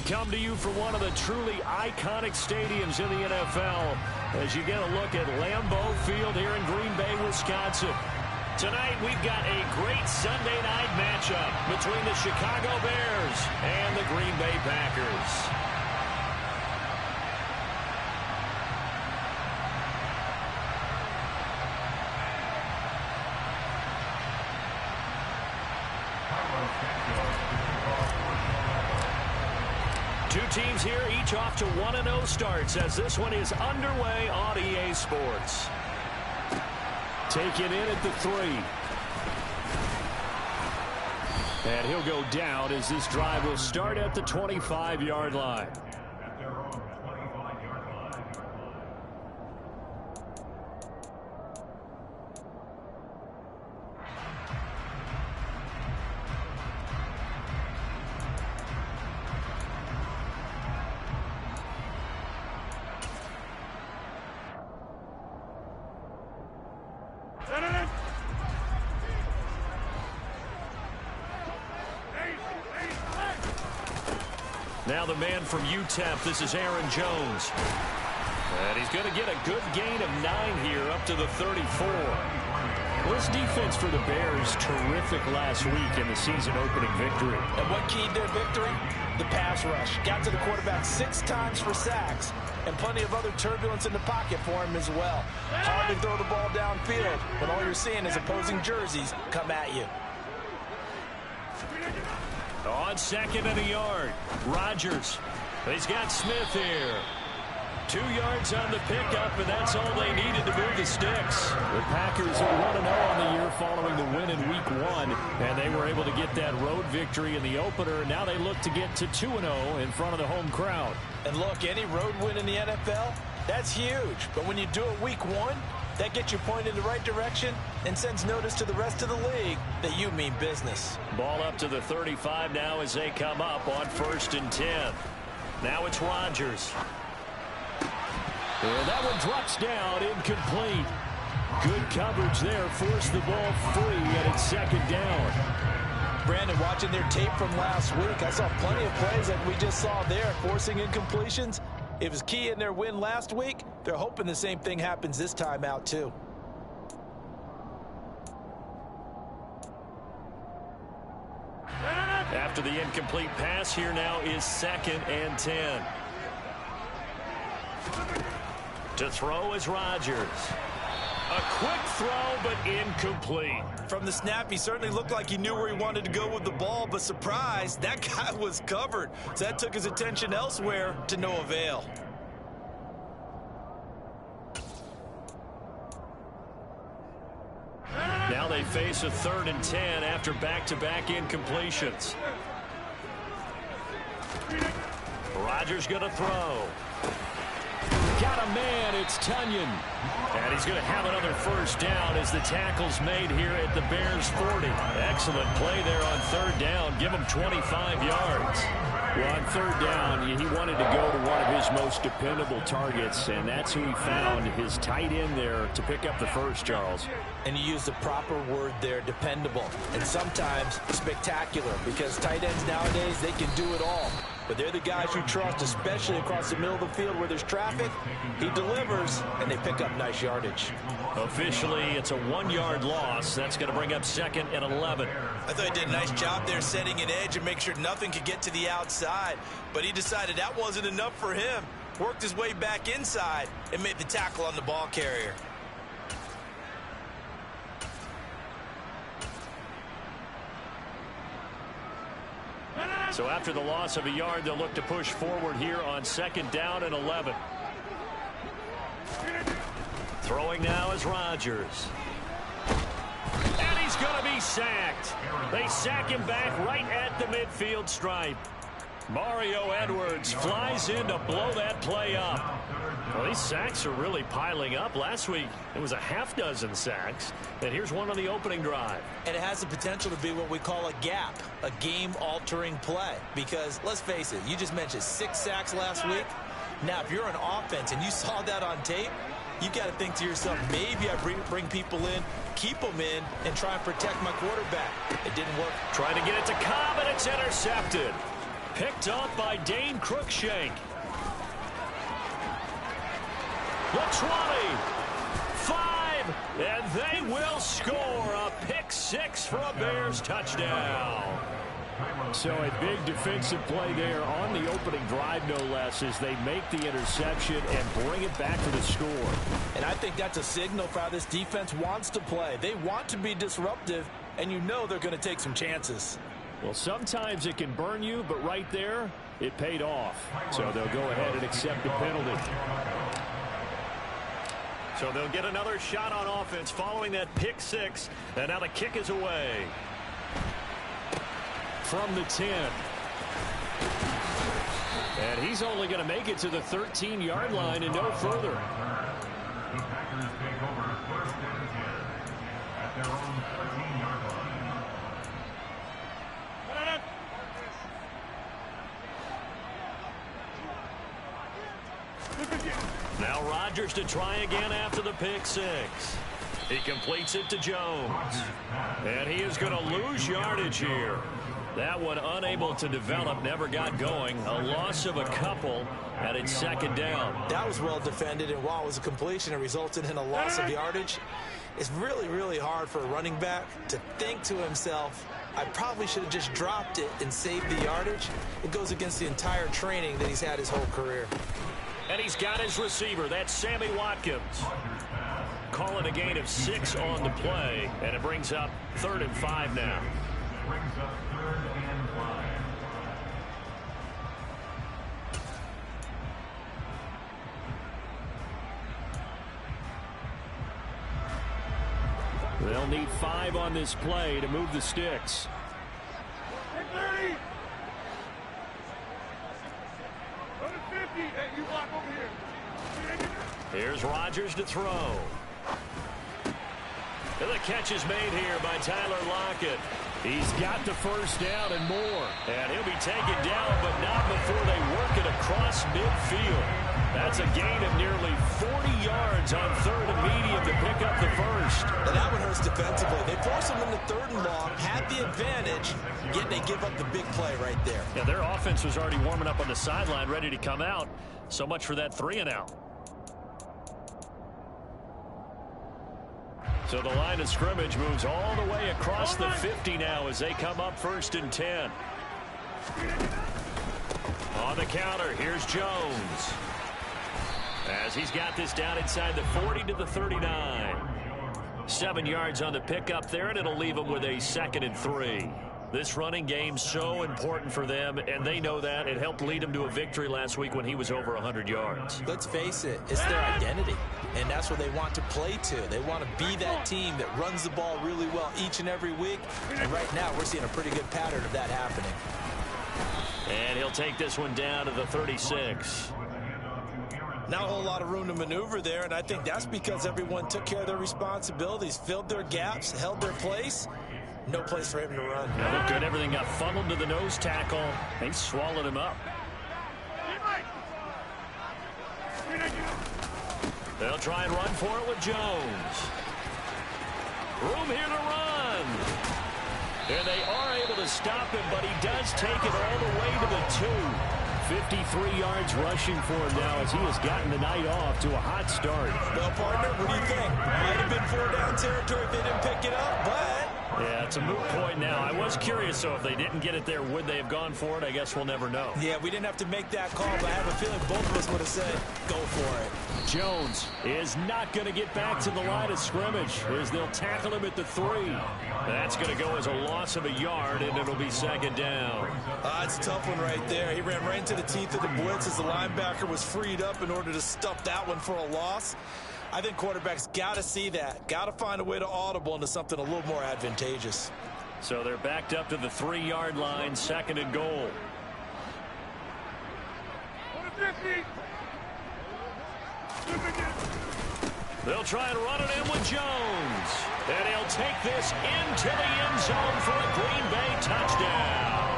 come to you from one of the truly iconic stadiums in the NFL as you get a look at Lambeau Field here in Green Bay, Wisconsin. Tonight, we've got a great Sunday night matchup between the Chicago Bears and the Green Bay Packers. Two teams here, each off to 1-0 starts as this one is underway on EA Sports. Taken in at the 3. And he'll go down as this drive will start at the 25-yard line. Now the man from UTEP, this is Aaron Jones. And he's going to get a good gain of 9 here up to the 34. This defense for the Bears, terrific last week in the season-opening victory. And what keyed their victory? The pass rush. Got to the quarterback 6 times for sacks, and plenty of other turbulence in the pocket for him as well. Hard to throw the ball downfield when all you're seeing is opposing jerseys come at you. On 2nd and a yard, Rodgers. He's got Smith here. 2 yards on the pickup, and that's all they needed to move the sticks. The Packers are 1-0 on the year following the win in Week 1, and they were able to get that road victory in the opener. Now they look to get to 2-0 in front of the home crowd. And look, any road win in the NFL, that's huge. But when you do it Week 1, that gets you pointed in the right direction and sends notice to the rest of the league that you mean business. Ball up to the 35 now as they come up on 1st and 10. Now it's Rodgers. And that one drops down, incomplete. Good coverage there, forced the ball free, and it's 2nd down. Brandon, watching their tape from last week, I saw plenty of plays like we just saw there, forcing incompletions. It was key in their win last week. They're hoping the same thing happens this time out, too. After the incomplete pass, here now is 2nd and 10. To throw is Rodgers. A quick throw, but incomplete. From the snap, he certainly looked like he knew where he wanted to go with the ball, but surprise, that guy was covered. So that took his attention elsewhere to no avail. Now they face a 3rd and 10 after back-to-back incompletions. Rodgers going to throw. Got a man, it's Tunyon. And he's going to have another 1st down as the tackle's made here at the Bears 40. Excellent play there on 3rd down. Give him 25 yards. Well, on 3rd down, he wanted to go to one of his most dependable targets, and that's who he found, his tight end there, to pick up the 1st, Charles. And you used the proper word there, dependable, and sometimes spectacular, because tight ends nowadays, they can do it all. But they're the guys you trust, especially across the middle of the field where there's traffic. He delivers, and they pick up nice yardage. Officially, it's a 1-yard loss. That's going to bring up 2nd and 11. I thought he did a nice job there setting an edge and make sure nothing could get to the outside. But he decided that wasn't enough for him. Worked his way back inside and made the tackle on the ball carrier. So after the loss of a yard, they'll look to push forward here on 2nd down and 11. Throwing now is Rodgers. And he's going to be sacked. They sack him back right at the midfield stripe. Mario Edwards flies in to blow that play up. Well, these sacks are really piling up. Last week, it was a half-dozen sacks. And here's one on the opening drive. And it has the potential to be what we call a gap, a game-altering play. Because, let's face it, you just mentioned 6 sacks last week. Now, if you're an offense and you saw that on tape, you've got to think to yourself, maybe I bring people in, keep them in, and try and protect my quarterback. It didn't work. Trying to get it to Cobb, and it's intercepted. Picked up by Dane Cruikshank. The 20. 5. And they will score a pick 6 for a Bears touchdown. So a big defensive play there on the opening drive, no less, as they make the interception and bring it back to the score. And I think that's a signal for how this defense wants to play. They want to be disruptive, and you know they're going to take some chances. Well, sometimes it can burn you, but right there, it paid off. So they'll go ahead and accept the penalty. So they'll get another shot on offense following that pick 6, and now the kick is away. From the 10. And he's only going to make it to the 13-yard line and no further. The Packers take over 1st and 10 at their own 13-yard line. Now Rodgers to try again after the pick 6. He completes it to Jones. And he is going to lose yardage here. That one unable to develop, never got going. A loss of a couple, and it's 2nd down. That was well defended, and while it was a completion, it resulted in a loss of yardage. It's really, really hard for a running back to think to himself, I probably should have just dropped it and saved the yardage. It goes against the entire training that he's had his whole career. And he's got his receiver. That's Sammy Watkins. Calling a gain of 6 on the play, and it brings up 3rd and 5 now. Brings up 3rd and 5. They'll need 5 on this play to move the sticks. Here's Rodgers to throw. And the catch is made here by Tyler Lockett. He's got the 1st down and more. And he'll be taken down, but not before they work it across midfield. That's a gain of nearly 40 yards on 3rd and medium to pick up the 1st. And that one hurts defensively. They force him into 3rd and long, had the advantage, yet they give up the big play right there. Yeah, their offense was already warming up on the sideline, ready to come out. So much for that 3 and out. So the line of scrimmage moves all the way across the 50 now as they come up 1st and 10. On the counter, here's Jones. As he's got this down inside the 40 to the 39. 7 yards on the pickup there, and it'll leave them with a 2nd and 3. This running game so important for them, and they know that. It helped lead them to a victory last week when he was over 100 yards. Let's face it, it's their identity, and that's what they want to play to. They want to be that team that runs the ball really well each and every week, and right now we're seeing a pretty good pattern of that happening. And he'll take this one down to the 36. Not a whole lot of room to maneuver there, and I think that's because everyone took care of their responsibilities, filled their gaps, held their place. No place for him to run. Yeah, look good. Everything got funneled to the nose tackle. They swallowed him up. They'll try and run for it with Jones. Room here to run. And they are able to stop him, but he does take it all the way to the 2. 53 yards rushing for him now as he has gotten the night off to a hot start. Well, partner, what do you think? Might have been 4-down territory if they didn't pick it up, but... Yeah, it's a moot point now. I was curious, so if they didn't get it there, would they have gone for it? I guess we'll never know. Yeah, we didn't have to make that call, but I have a feeling both of us would have said, go for it. Jones is not going to get back to the line of scrimmage as they'll tackle him at the 3. That's going to go as a loss of a yard, and it'll be 2nd down. It's a tough one right there. He ran right into the teeth of the blitz as the linebacker was freed up in order to stuff that one for a loss. I think quarterbacks got to see that. Got to find a way to audible into something a little more advantageous. So they're backed up to the 3-yard line, 2nd and goal. They'll try and run it in with Jones. And he'll take this into the end zone for a Green Bay touchdown.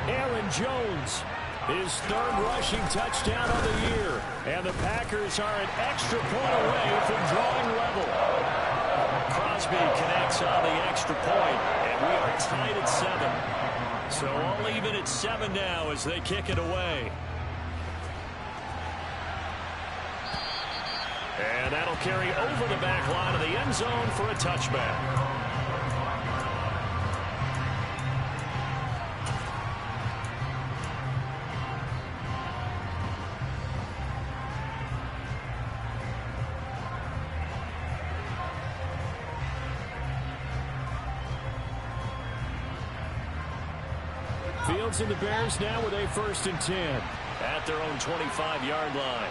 Aaron Jones, his 3rd rushing touchdown of the year. And the Packers are an extra point away from drawing level. Crosby connects on the extra point, and we are tied at 7. So all even at 7 now as they kick it away. And that'll carry over the back line of the end zone for a touchback. Fields and the Bears now with a 1st and 10 at their own 25-yard line.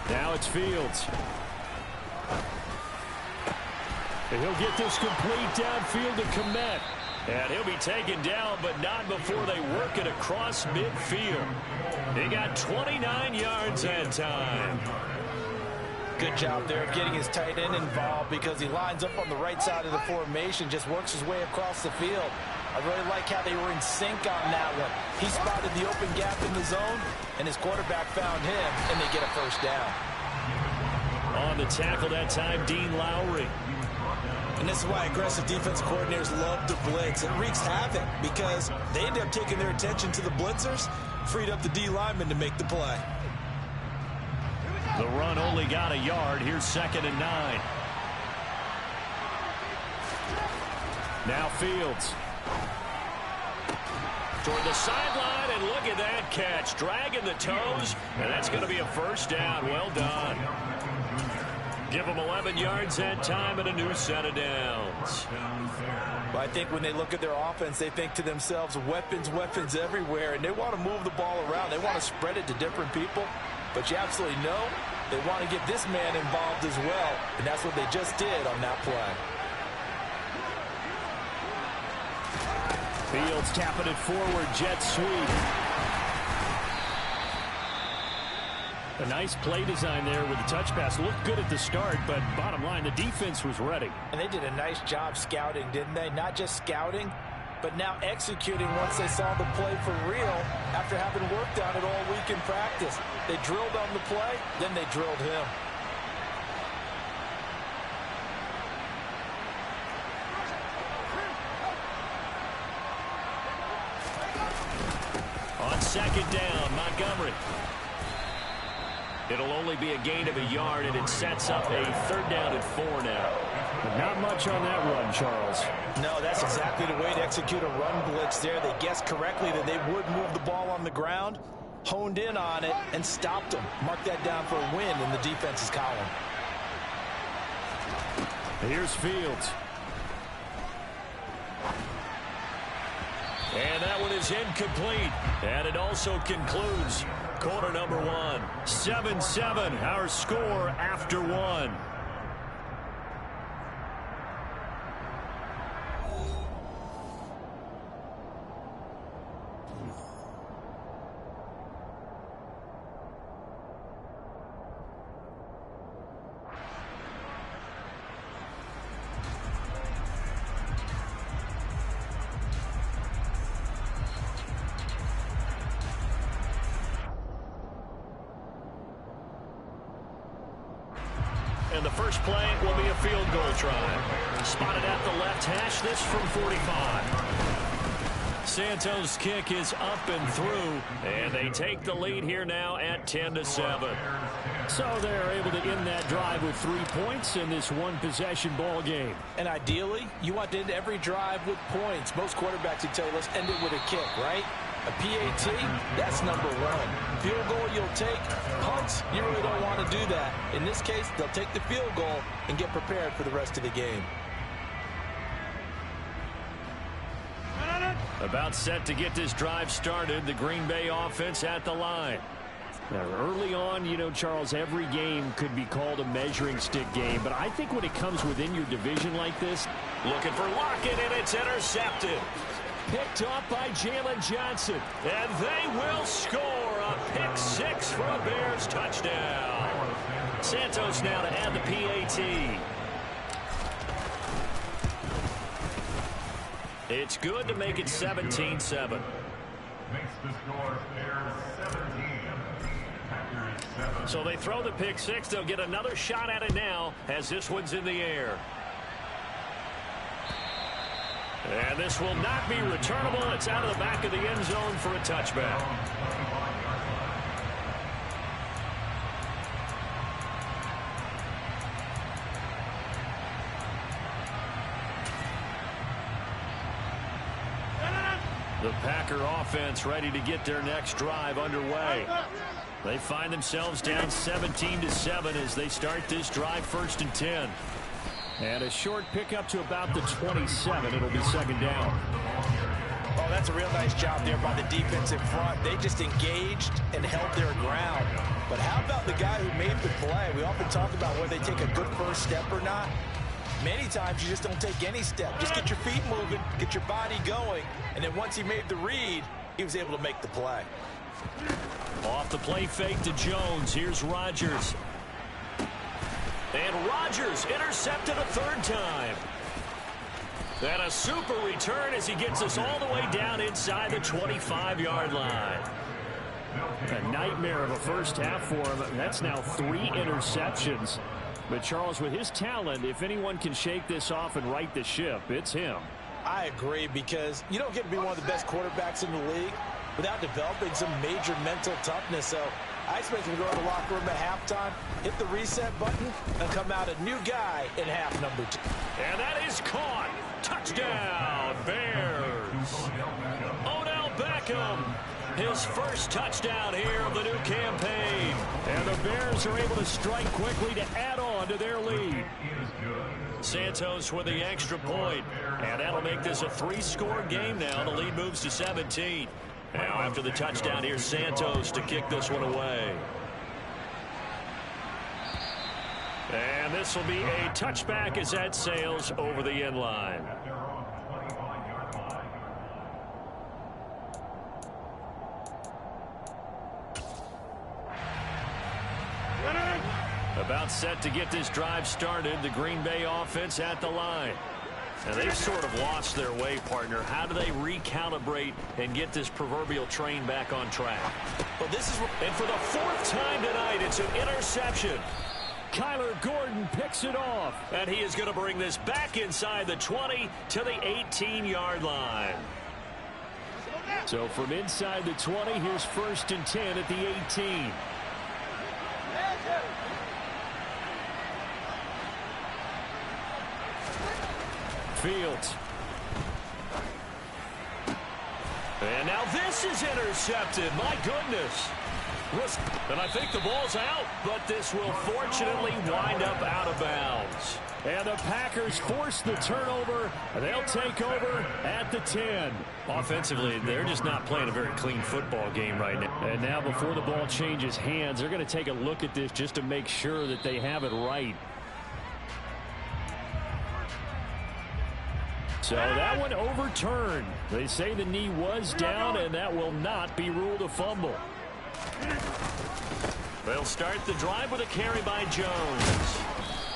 Now it's Fields. And he'll get this complete downfield to Kmet. And he'll be taken down, but not before they work it across midfield. He got 29 yards that time. Good job there of getting his tight end involved because he lines up on the right side of the formation, just works his way across the field. I really like how they were in sync on that one. He spotted the open gap in the zone, and his quarterback found him, and they get a 1st down. On the tackle that time, Dean Lowry. And this is why aggressive defense coordinators love to blitz. It wreaks havoc because they end up taking their attention to the blitzers, freed up the D lineman to make the play. The run only got a yard. Here's 2nd and 9. Now Fields. Toward the sideline, and look at that catch. Dragging the toes, and that's going to be a 1st down. Well done. Give them 11 yards that time and a new set of downs. Well, I think when they look at their offense, they think to themselves, weapons, weapons everywhere, and they want to move the ball around. They want to spread it to different people, but you absolutely know they want to get this man involved as well, and that's what they just did on that play. Fields tapping it forward, jet sweep. A nice play design there with the touch pass. Looked good at the start, but bottom line, the defense was ready. And they did a nice job scouting, didn't they? Not just scouting, but now executing once they saw the play for real after having worked on it all week in practice. They drilled on the play, then they drilled him. On 2nd down, Montgomery. It'll only be a gain of a yard, and it sets up a 3rd down and 4 now. But not much on that run, Charles. No, that's exactly the way to execute a run blitz there. They guessed correctly that they would move the ball on the ground, honed in on it, and stopped them. Mark that down for a win in the defense's column. Here's Fields. And that one is incomplete. And it also concludes quarter number 1. 7-7, our score after 1. And the first play will be a field goal try. Spotted at the left hash, this from 45. Santos' kick is up and through, and they take the lead here now at 10-7. So they're able to end that drive with 3 points in this one-possession ball game. And ideally, you want to end every drive with points. Most quarterbacks would tell you, let's end it with a kick, right? A PAT, that's number 1. Field goal you'll take. Punts, you really don't want to do that. In this case, they'll take the field goal and get prepared for the rest of the game. About set to get this drive started, the Green Bay offense at the line. Now, early on, you know, Charles, every game could be called a measuring stick game, but I think when it comes within your division like this, looking for Lockett, and it's intercepted. Picked off by Jalen Johnson, and they will score a pick 6 for a Bears touchdown. Santos now to add the PAT. It's good to make it 17-7. Makes the score Bears 17. Packers 7. So they throw the pick six. They'll get another shot at it now as this one's in the air. And this will not be returnable. It's out of the back of the end zone for a touchback. The Packer offense ready to get their next drive underway. They find themselves down 17-7 as they start this drive, 1st and 10. And a short pickup to about the 27. It'll be 2nd down. Oh, that's a real nice job there by the defense in front. They just engaged and held their ground. But how about the guy who made the play? We often talk about whether they take a good first step or not. Many times you just don't take any step. Just get your feet moving, get your body going, and then once he made the read, he was able to make the play. Off the play fake to Jones. Here's Rodgers. And Rodgers intercepted a 3rd time. And a super return as he gets us all the way down inside the 25-yard line. A nightmare of a first half for him. That's now 3 interceptions. But, Charles, with his talent, if anyone can shake this off and right the ship, it's him. I agree, because you don't get to be one of the best quarterbacks in the league without developing some major mental toughness. So I expect him to go to the locker room at halftime, hit the reset button, and come out a new guy in half number 2. And that is caught. Touchdown, Bears. Odell Beckham. His first touchdown here of the new campaign. And the Bears are able to strike quickly to add on to their lead. Santos with the extra point. And that'll make this a 3-score game now. The lead moves to 17. Now after the touchdown, here's Santos to kick this one away. And this will be a touchback as that sails over the end line. About set to get this drive started. The Green Bay offense at the line. And they've sort of lost their way, partner. How do they recalibrate and get this proverbial train back on track? Well, this is, and for the 4th time tonight, it's an interception. Kyler Gordon picks it off. And he is going to bring this back inside the 20 to the 18-yard line. So from inside the 20, here's 1st and 10 at the 18. Fields. And now this is intercepted. My goodness. And I think the ball's out, but this will fortunately wind up out of bounds. And the Packers force the turnover. They'll take over at the 10. Offensively, they're just not playing a very clean football game right now. And now before the ball changes hands, they're going to take a look at this just to make sure that they have it right. So that one overturned. They say the knee was down, and that will not be ruled a fumble. They'll start the drive with a carry by Jones.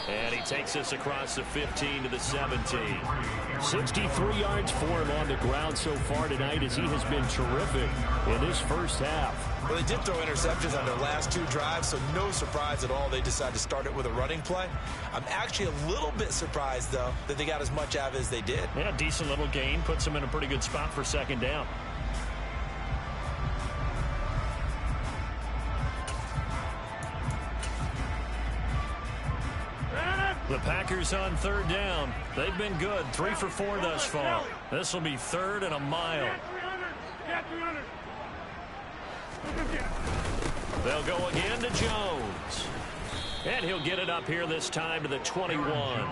And he takes us across the 15 to the 17. 63 yards for him on the ground so far tonight as he has been terrific in this first half. Well, they did throw interceptions on their last 2 drives, so no surprise at all they decided to start it with a running play. I'm actually a little bit surprised, though, that they got as much out of it as they did. Yeah, decent little gain. Puts them in a pretty good spot for 2nd down. The Packers on 3rd down. They've been good. 3 for 4 thus far. This will be 3rd and a mile. They'll go again to Jones. And he'll get it up here this time to the 21.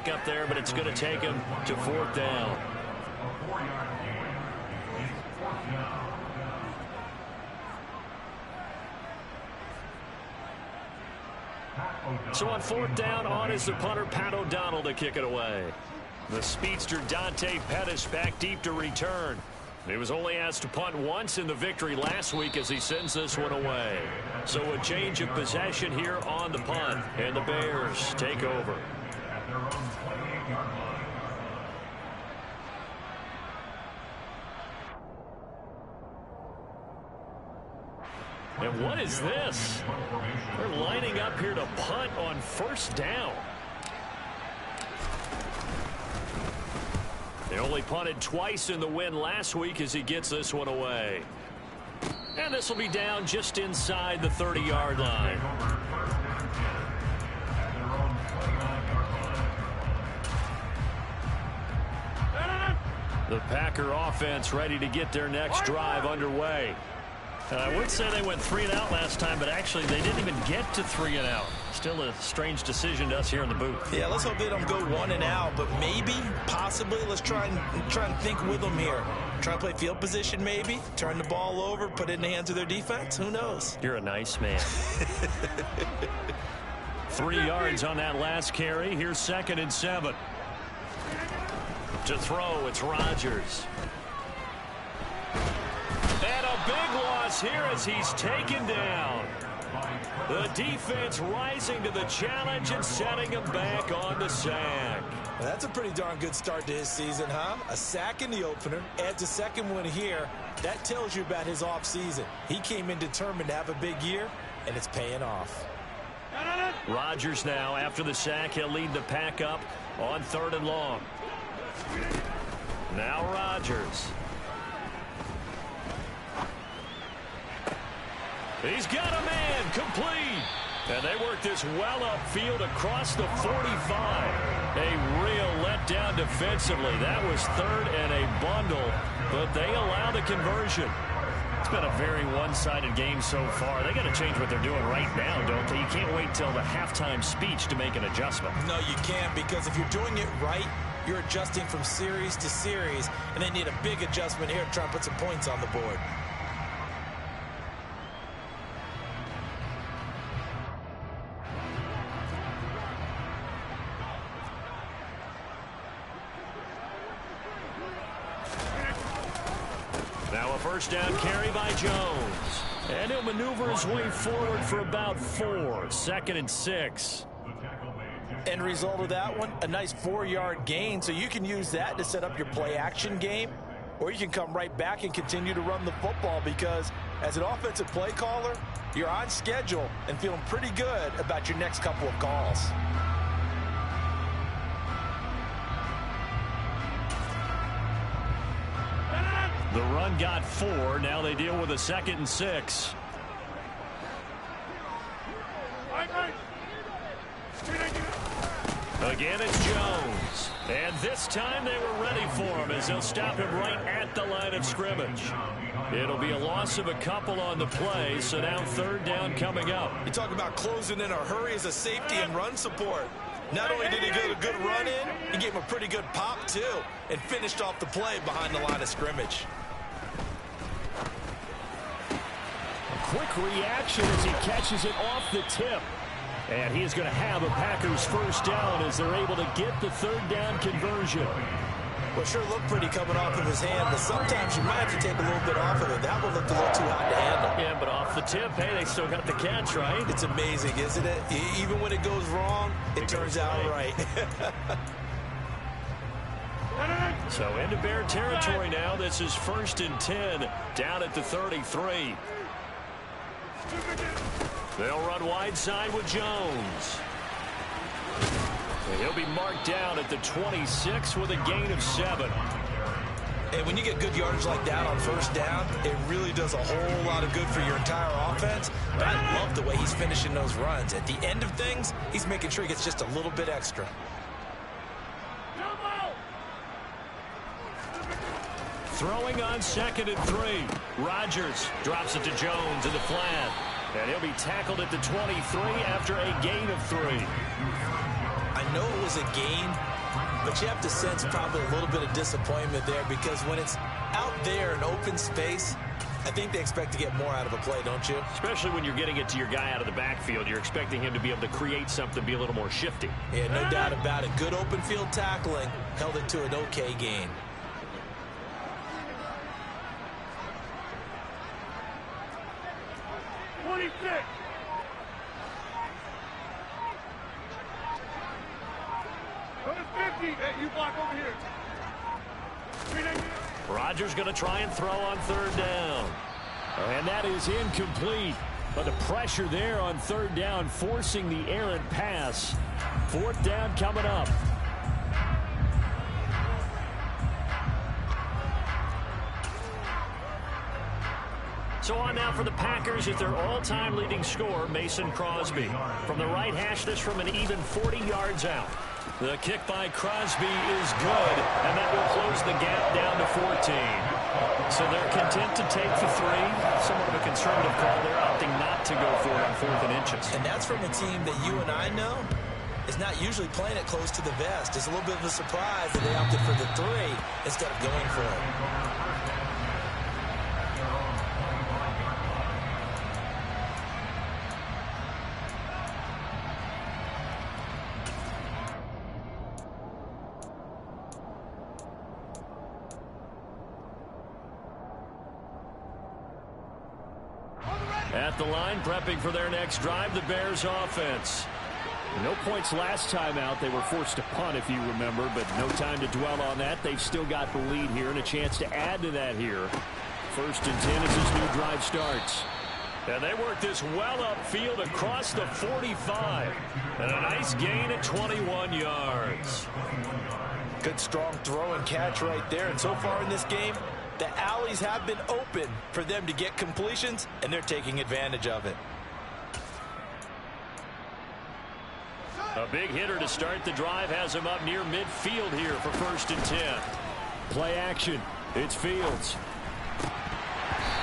pickup there, but it's going to take him to 4th down. A 4-yard gain. It's 4th down. So on 4th down, on is the punter, Pat O'Donnell, to kick it away. The speedster Dante Pettis back deep to return. He was only asked to punt once in the victory last week as he sends this one away. So a change of possession here on the punt, and the Bears take over. At their own 28-yard line. And what is this? They're lining up here to punt on 1st down. They only punted twice in the win last week as he gets this one away. And this will be down just inside the 30-yard line. The Packer offense ready to get their next drive underway. I would say they went 3 and out last time, but actually they didn't even get to 3 and out. Still a strange decision to us here in the booth. Yeah, let's hope they don't go 1 and out, but maybe, possibly, let's try and think with them here. Try and play field position maybe, turn the ball over, put it in the hands of their defense. Who knows? You're a nice man. 3 yards on that last carry. Here's 2nd and 7. To throw, it's Rodgers. And a big loss here as he's taken down. The defense rising to the challenge and setting him back on the sack. Well, that's a pretty darn good start to his season, huh? A sack in the opener, adds a 2nd one here. That tells you about his offseason. He came in determined to have a big year, and it's paying off. Rodgers now, after the sack, he'll lead the pack up on 3rd and long. Now Rodgers. He's got a man, complete. And they work this well upfield across the 45. A real letdown defensively. That was 3rd and a bundle, but they allow the conversion. It's been a very one-sided game so far. They got to change what they're doing right now, don't they? You can't wait till the halftime speech to make an adjustment. No, you can't, because if you're doing it right, you're adjusting from series to series, and they need a big adjustment here to try and put some points on the board. Now a 1st down carry by Jones. And he'll maneuver his way forward for about 4. 2nd and 6. End result of that one, a nice 4-yard gain, so you can use that to set up your play-action game, or you can come right back and continue to run the football, because as an offensive play caller, you're on schedule and feeling pretty good about your next couple of calls. The run got 4. Now they deal with a 2nd and 6. Again, it's Jones. And this time they were ready for him as they'll stop him right at the line of scrimmage. It'll be a loss of a couple on the play, so now 3rd down coming up. You talk about closing in a hurry as a safety and run support. Not only did he get a good run in, he gave him a pretty good pop, too, and finished off the play behind the line of scrimmage. A quick reaction as he catches it off the tip. And he is going to have a Packers 1st down as they're able to get the 3rd down conversion. Well, sure looked pretty coming off of his hand, but sometimes you might have to take a little bit off of it. That one looked a little too hot to handle. Yeah, but off the tip, hey, they still got the catch, right? It's amazing, isn't it? Even when it goes wrong, it turns out right. So into Bear territory now. This is 1st and 10 down at the 33. They'll run wide side with Jones. And he'll be marked down at the 26 with a gain of 7. And when you get good yardage like that on 1st down, it really does a whole lot of good for your entire offense. But I love the way he's finishing those runs. At the end of things, he's making sure he gets just a little bit extra. Throwing on 2nd and 3. Rodgers drops it to Jones in the flat. And he'll be tackled at the 23 after a gain of 3. I know it was a gain, But you have to sense probably a little bit of disappointment there, because when it's out there in open space, I think they expect to get more out of a play, don't you? Especially when you're getting it to your guy out of the backfield. You're expecting him to be able to create something, be a little more shifty. Yeah, no doubt about it. Good open field tackling held it to an okay gain. Rodgers going to try and throw on third down. And that is incomplete. But the pressure there on third down, forcing the errant pass. Fourth down coming up. So on now for the Packers at their all-time leading scorer, Mason Crosby. From the right hash, this from an even 40 yards out. The kick by Crosby is good, and that will close the gap down to 14. So they're content to take the three. Somewhat of a conservative call. They're opting not to go for it on 4th and inches. And that's from a team that you and I know is not usually playing it close to the vest. It's a little bit of a surprise that they opted for the 3 instead of going for it. At the line, prepping for their next drive, the Bears offense. No points last time out. They were forced to punt, if you remember, but no time to dwell on that. They've still got the lead here and a chance to add to that here. 1st and 10 as this new drive starts. And they work this well upfield across the 45. And a nice gain at 21 yards. Good, strong throw and catch right there. And so far in this game, the alleys have been open for them to get completions, and they're taking advantage of it. A big hitter to start the drive has him up near midfield here for 1st and 10. Play action. It's Fields.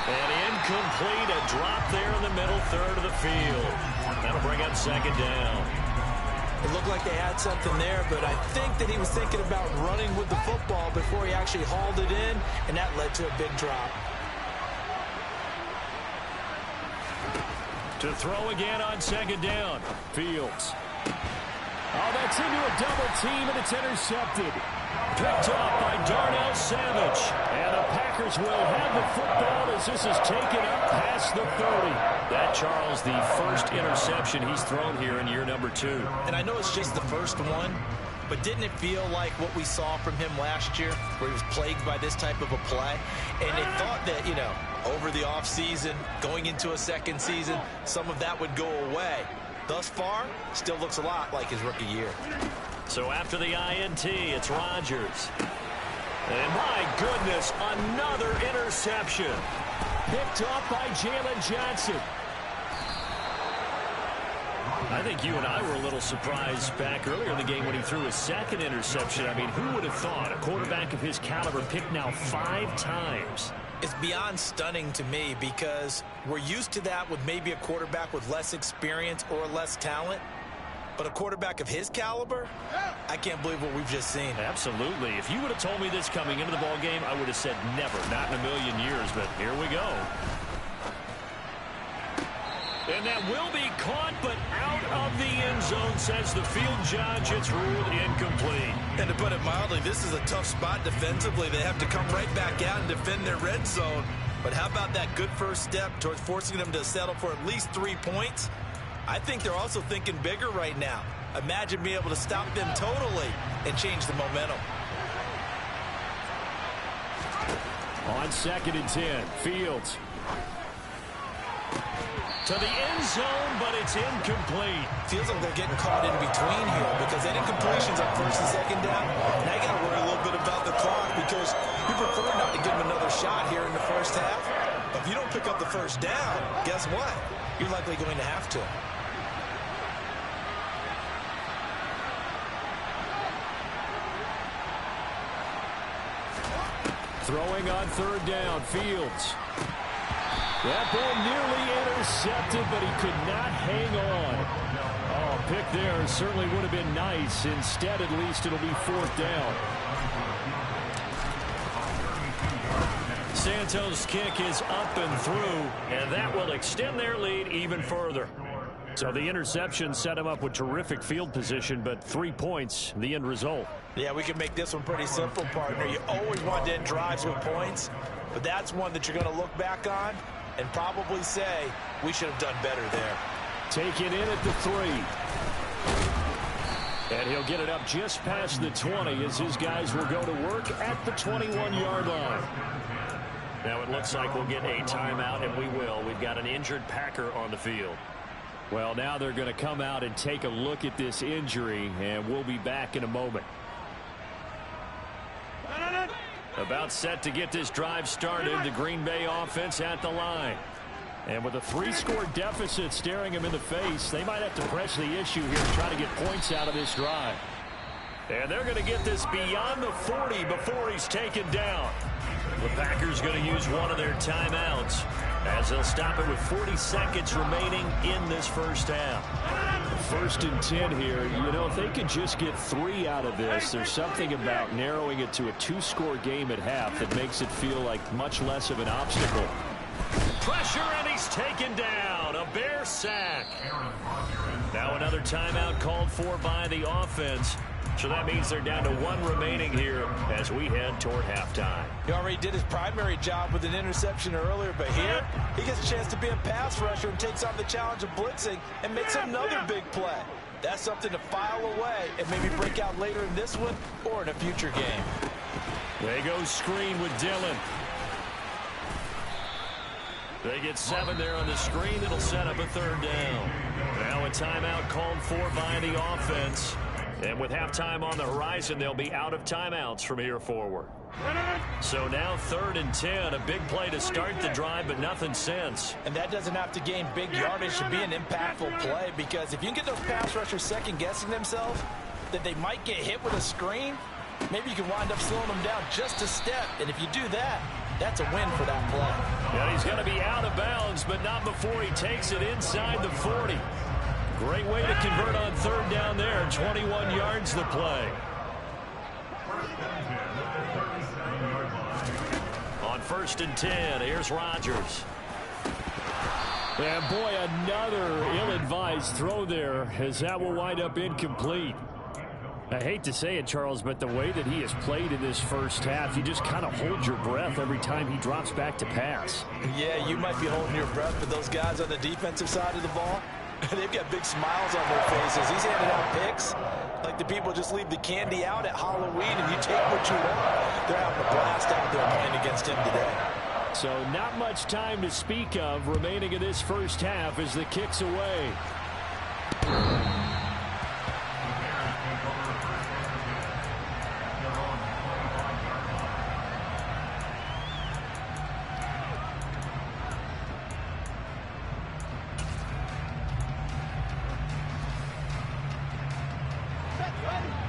And incomplete. A drop there in the middle third of the field. That'll bring up 2nd down. It looked like they had something there, but I think that he was thinking about running with the football before he actually hauled it in, and that led to a big drop. To throw again on 2nd down. Fields. Oh, that's into a double team, and it's intercepted. Picked up by Darnell Savage. And the Packers will have the football as this is taken up past the 30. That, Charles, the first interception he's thrown here in year number 2. And I know it's just the first one, but didn't it feel like what we saw from him last year, where he was plagued by this type of a play? And they thought that, you know, over the offseason, going into a second season, some of that would go away. Thus far, still looks a lot like his rookie year. So after the INT, it's Rodgers. And my goodness, another interception. Picked up by Jalen Johnson. I think you and I were a little surprised back earlier in the game when he threw his 2nd interception. I mean, who would have thought a quarterback of his caliber picked now 5 times? It's beyond stunning to me, because we're used to that with maybe a quarterback with less experience or less talent. But a quarterback of his caliber, I can't believe what we've just seen. Absolutely. If you would have told me this coming into the ball game, I would have said never, not in a million years. But here we go. And that will be caught, but out of the end zone, says the field judge. It's ruled incomplete. And to put it mildly, this is a tough spot defensively. They have to come right back out and defend their red zone. But how about that good first step towards forcing them to settle for at least 3 points? I think they're also thinking bigger right now. Imagine being able to stop them totally and change the momentum. On 2nd and 10, Fields. To the end zone, but it's incomplete. Feels like they're getting caught in between here, because any completions on 1st and 2nd down, now you got to worry a little bit about the clock, because you prefer not to give them another shot here in the first half. But if you don't pick up the 1st down, guess what? You're likely going to have to. Throwing on 3rd down, Fields. That ball nearly intercepted, but he could not hang on. Oh, pick there certainly would have been nice. Instead, at least, it'll be 4th down. Santos' kick is up and through, and that will extend their lead even further. So the interception set him up with terrific field position, but 3 points, the end result. Yeah, we can make this one pretty simple, partner. You always want to end drives with points, but that's one that you're going to look back on and probably say, we should have done better there. Take it in at the 3. And he'll get it up just past the 20 as his guys will go to work at the 21-yard line. Now it looks like we'll get a timeout, and we will. We've got an injured Packer on the field. Well, now they're going to come out and take a look at this injury, and we'll be back in a moment. About set to get this drive started, the Green Bay offense at the line. And with a 3-score deficit staring him in the face, they might have to press the issue here and try to get points out of this drive. And they're going to get this beyond the 40 before he's taken down. The Packers going to use one of their timeouts as they'll stop it with 40 seconds remaining in this first half. 1st and 10 here. You know, if they could just get 3 out of this, there's something about narrowing it to a 2-score game at half that makes it feel like much less of an obstacle. Pressure, and he's taken down. A Bear sack. Now another timeout called for by the offense. So that means they're down to 1 remaining here as we head toward halftime. He already did his primary job with an interception earlier, but here he gets a chance to be a pass rusher and takes on the challenge of blitzing and makes another big play. That's something to file away and maybe break out later in this one or in a future game. They go screen with Dillon. They get 7 there on the screen. It'll set up a 3rd down. Now a timeout called for by the offense. And with halftime on the horizon, they'll be out of timeouts from here forward. So now 3rd and 10, a big play to start the drive, but nothing since. And that doesn't have to gain big yardage to be an impactful play, because if you can get those pass rushers second-guessing themselves that they might get hit with a screen, maybe you can wind up slowing them down just a step. And if you do that, that's a win for that play. And he's going to be out of bounds, but not before he takes it inside the 40. Great way to convert on 3rd down there. 21 yards the play. On 1st and 10, here's Rodgers. And boy, another ill-advised throw there, as that will wind up incomplete. I hate to say it, Charles, but the way that he has played in this first half, you just kind of hold your breath every time he drops back to pass. Yeah, you might be holding your breath, but those guys on the defensive side of the ball, they've got big smiles on their faces. He's handing out picks like the people just leave the candy out at Halloween and you take what you want. They're having a blast out there playing against him today. So not much time to speak of remaining in this first half as the kick's away.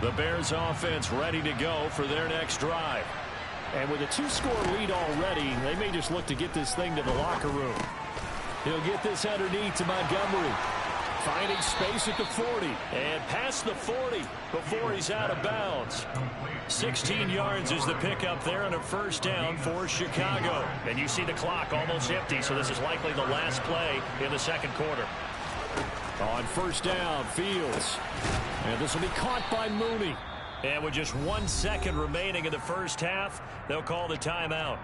The Bears offense ready to go for their next drive. And with a 2-score lead already, they may just look to get this thing to the locker room. He'll get this underneath to Montgomery. Finding space at the 40. And past the 40 before he's out of bounds. 16 yards is the pickup there on a 1st down for Chicago. And you see the clock almost empty, so this is likely the last play in the 2nd quarter. On 1st down, Fields. And this will be caught by Mooney. And with just 1 second remaining in the first half, they'll call the timeout.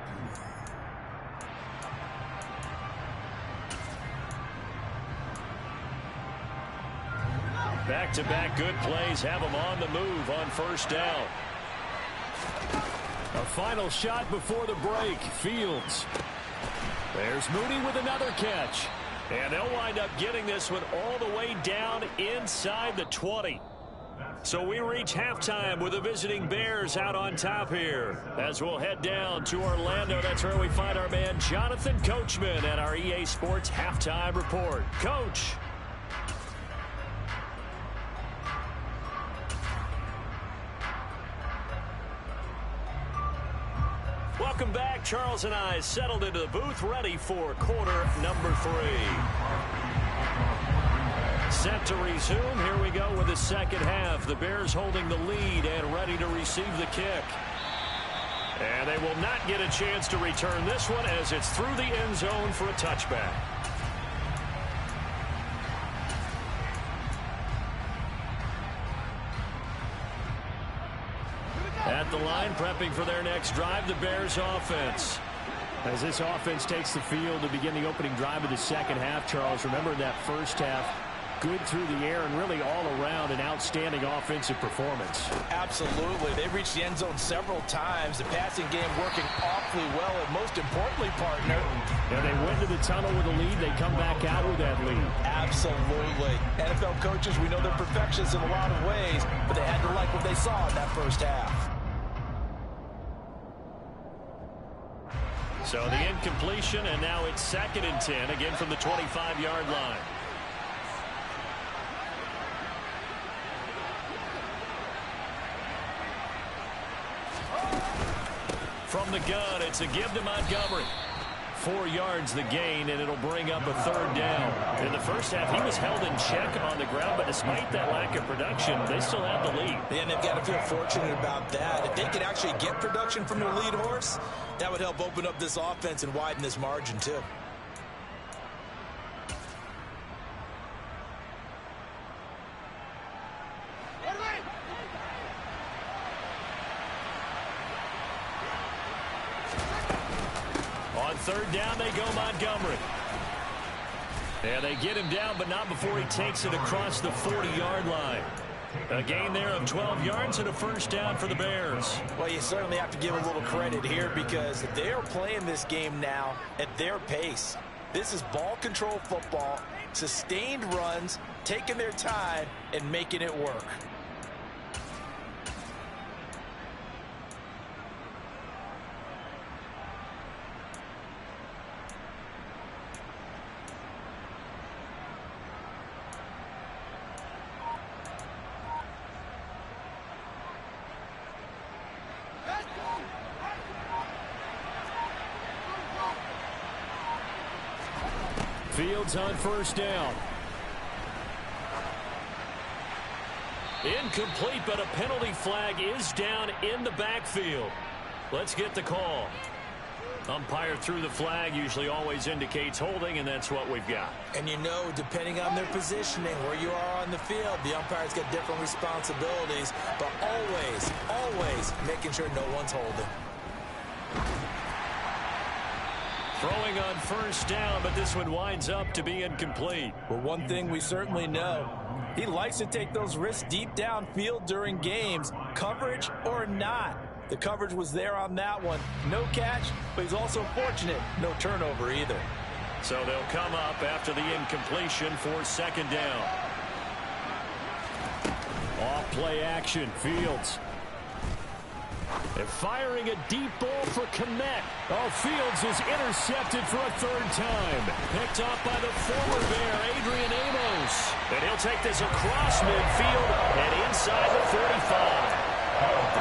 Back-to-back good plays have them on the move on 1st down. A final shot before the break. Fields. There's Mooney with another catch. And they'll wind up getting this one all the way down inside the 20. So we reach halftime with the visiting Bears out on top here. As we'll head down to Orlando, that's where we find our man Jonathan Coachman at our EA Sports Halftime Report. Coach. Welcome back. Charles and I settled into the booth ready for quarter number 3. Set to resume. Here we go with the second half. The Bears holding the lead and ready to receive the kick. And they will not get a chance to return this one as it's through the end zone for a touchback. At the line, prepping for their next drive, the Bears offense. As this offense takes the field to begin the opening drive of the second half, Charles, remember that first half, good through the air and really all around an outstanding offensive performance. Absolutely. They reached the end zone several times. The passing game working awfully well, and most importantly, partner. And they went to the tunnel with a lead. They come back out with that lead. Absolutely. NFL coaches, we know they're perfectionists in a lot of ways, but they had to like what they saw in that first half. So the incompletion, and now it's 2nd and 10, again from the 25-yard line. From the gun, it's a give to Montgomery. 4 yards the gain, and it'll bring up a 3rd down. In the first half, he was held in check on the ground, but despite that lack of production, they still have the lead. And they've got to feel fortunate about that. If they could actually get production from their lead horse, that would help open up this offense and widen this margin, too. On 3rd down, they go Montgomery. And they get him down, but not before he takes it across the 40-yard line. A gain there of 12 yards and a 1st down for the Bears. Well, you certainly have to give a little credit here because they are playing this game now at their pace. This is ball control football, sustained runs, taking their time, and making it work. Fields on 1st down. Incomplete, but a penalty flag is down in the backfield. Let's get the call. Umpire threw the flag, usually always indicates holding, and that's what we've got. And you know, depending on their positioning, where you are on the field, the umpire's got different responsibilities, but always making sure no one's holding. Throwing on 1st down, but this one winds up to be incomplete. But one thing we certainly know, he likes to take those risks deep downfield during games, coverage or not. The coverage was there on that one. No catch, but he's also fortunate. No turnover either. So they'll come up after the incompletion for 2nd down. Off play action, Fields. They're firing a deep ball for Kmet. Oh, Fields is intercepted for a 3rd time. Picked off by the former Bear, Adrian Amos. And he'll take this across midfield and inside the 45.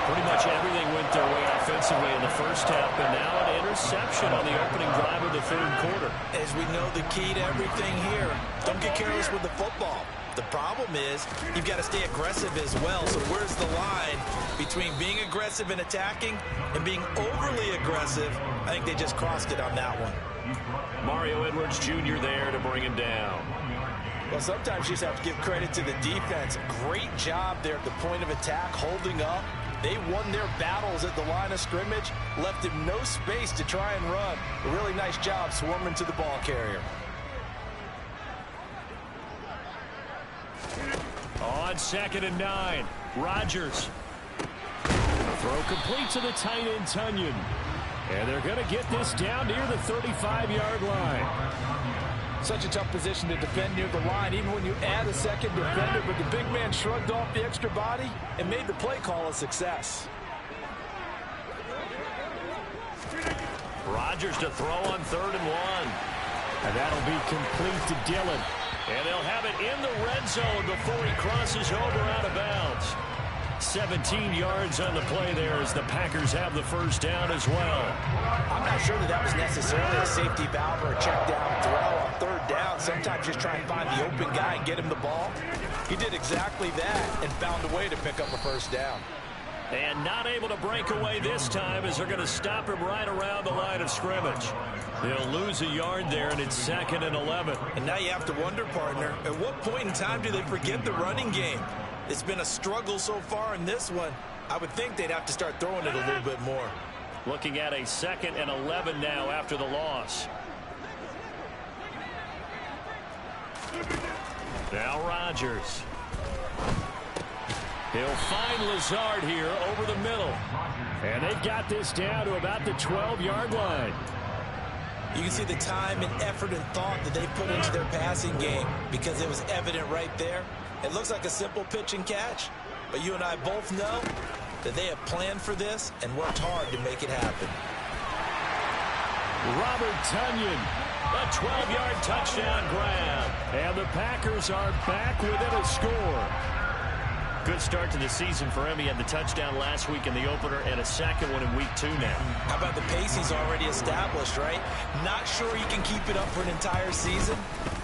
Pretty much everything went their way offensively in the first half, but now an interception on the opening drive of the 3rd quarter. As we know, the key to everything here, don't get careless with the football. The problem is you've got to stay aggressive as well. So where's the line between being aggressive and attacking and being overly aggressive? I think they just crossed it on that one. Mario Edwards Jr. there to bring him down. Well, sometimes you just have to give credit to the defense. Great job there at the point of attack, holding up. They won their battles at the line of scrimmage, left him no space to try and run. A really nice job swarming to the ball carrier. On 2nd and 9, Rodgers. Throw complete to the tight end, Tunyon. And they're going to get this down near the 35-yard line. Such a tough position to defend near the line, even when you add a second defender, but the big man shrugged off the extra body and made the play call a success. Rodgers to throw on 3rd and 1. And that'll be complete to Dillon. And they'll have it in the red zone before he crosses over out of bounds. 17 yards on the play there as the Packers have the 1st down as well. I'm not sure that was necessarily a safety valve or a check down throw on 3rd down. Sometimes just try and find the open guy and get him the ball. He did exactly that and found a way to pick up a first down. And not able to break away this time as they're going to stop him right around the line of scrimmage. They'll lose a yard there, and it's 2nd and 11. And now you have to wonder, partner, at what point in time do they forget the running game? It's been a struggle so far in this one. I would think they'd have to start throwing it a little bit more. Looking at a 2nd and 11 now after the loss. Now Rodgers. He'll find Lazard here over the middle. And they've got this down to about the 12-yard line. You can see the time and effort and thought that they put into their passing game because it was evident right there. It looks like a simple pitch and catch, but you and I both know that they have planned for this and worked hard to make it happen. Robert Tonyan, a 12-yard touchdown grab. And the Packers are back within a score. Good start to the season for him. He had the touchdown last week in the opener and a second one in week 2 now. How about the pace he's already established, right? Not sure he can keep it up for an entire season,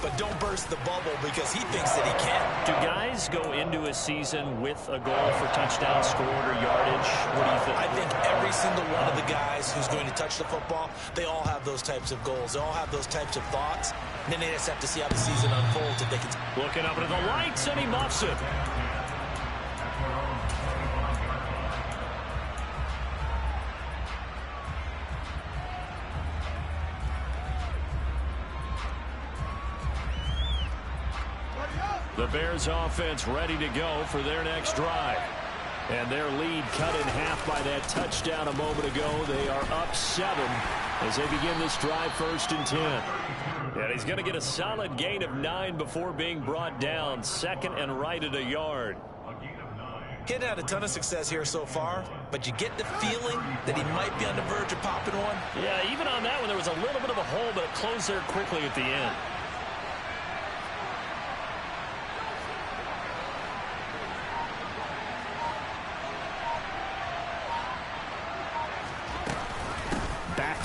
but don't burst the bubble because he thinks that he can. Do guys go into a season with a goal for touchdown scored or yardage? What do you think? I think every single one of the guys who's going to touch the football, they all have those types of goals. They all have those types of thoughts. And then they just have to see how the season unfolds if they can. Looking up into the lights, and he muffs it. The Bears offense ready to go for their next drive. And their lead cut in half by that touchdown a moment ago. They are up 7 as they begin this drive 1st and 10. And he's going to get a solid gain of 9 before being brought down. 2nd and right at a yard. He hadn't had a ton of success here so far, but you get the feeling that he might be on the verge of popping one. Yeah, even on that one, there was a little bit of a hole, but it closed there quickly at the end.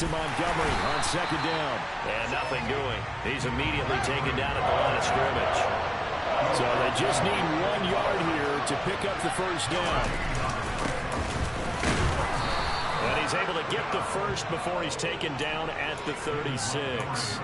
To Montgomery on 2nd down. And nothing doing. He's immediately taken down at the line of scrimmage. So they just need 1 yard here to pick up the first down. And he's able to get the first before he's taken down at the 36.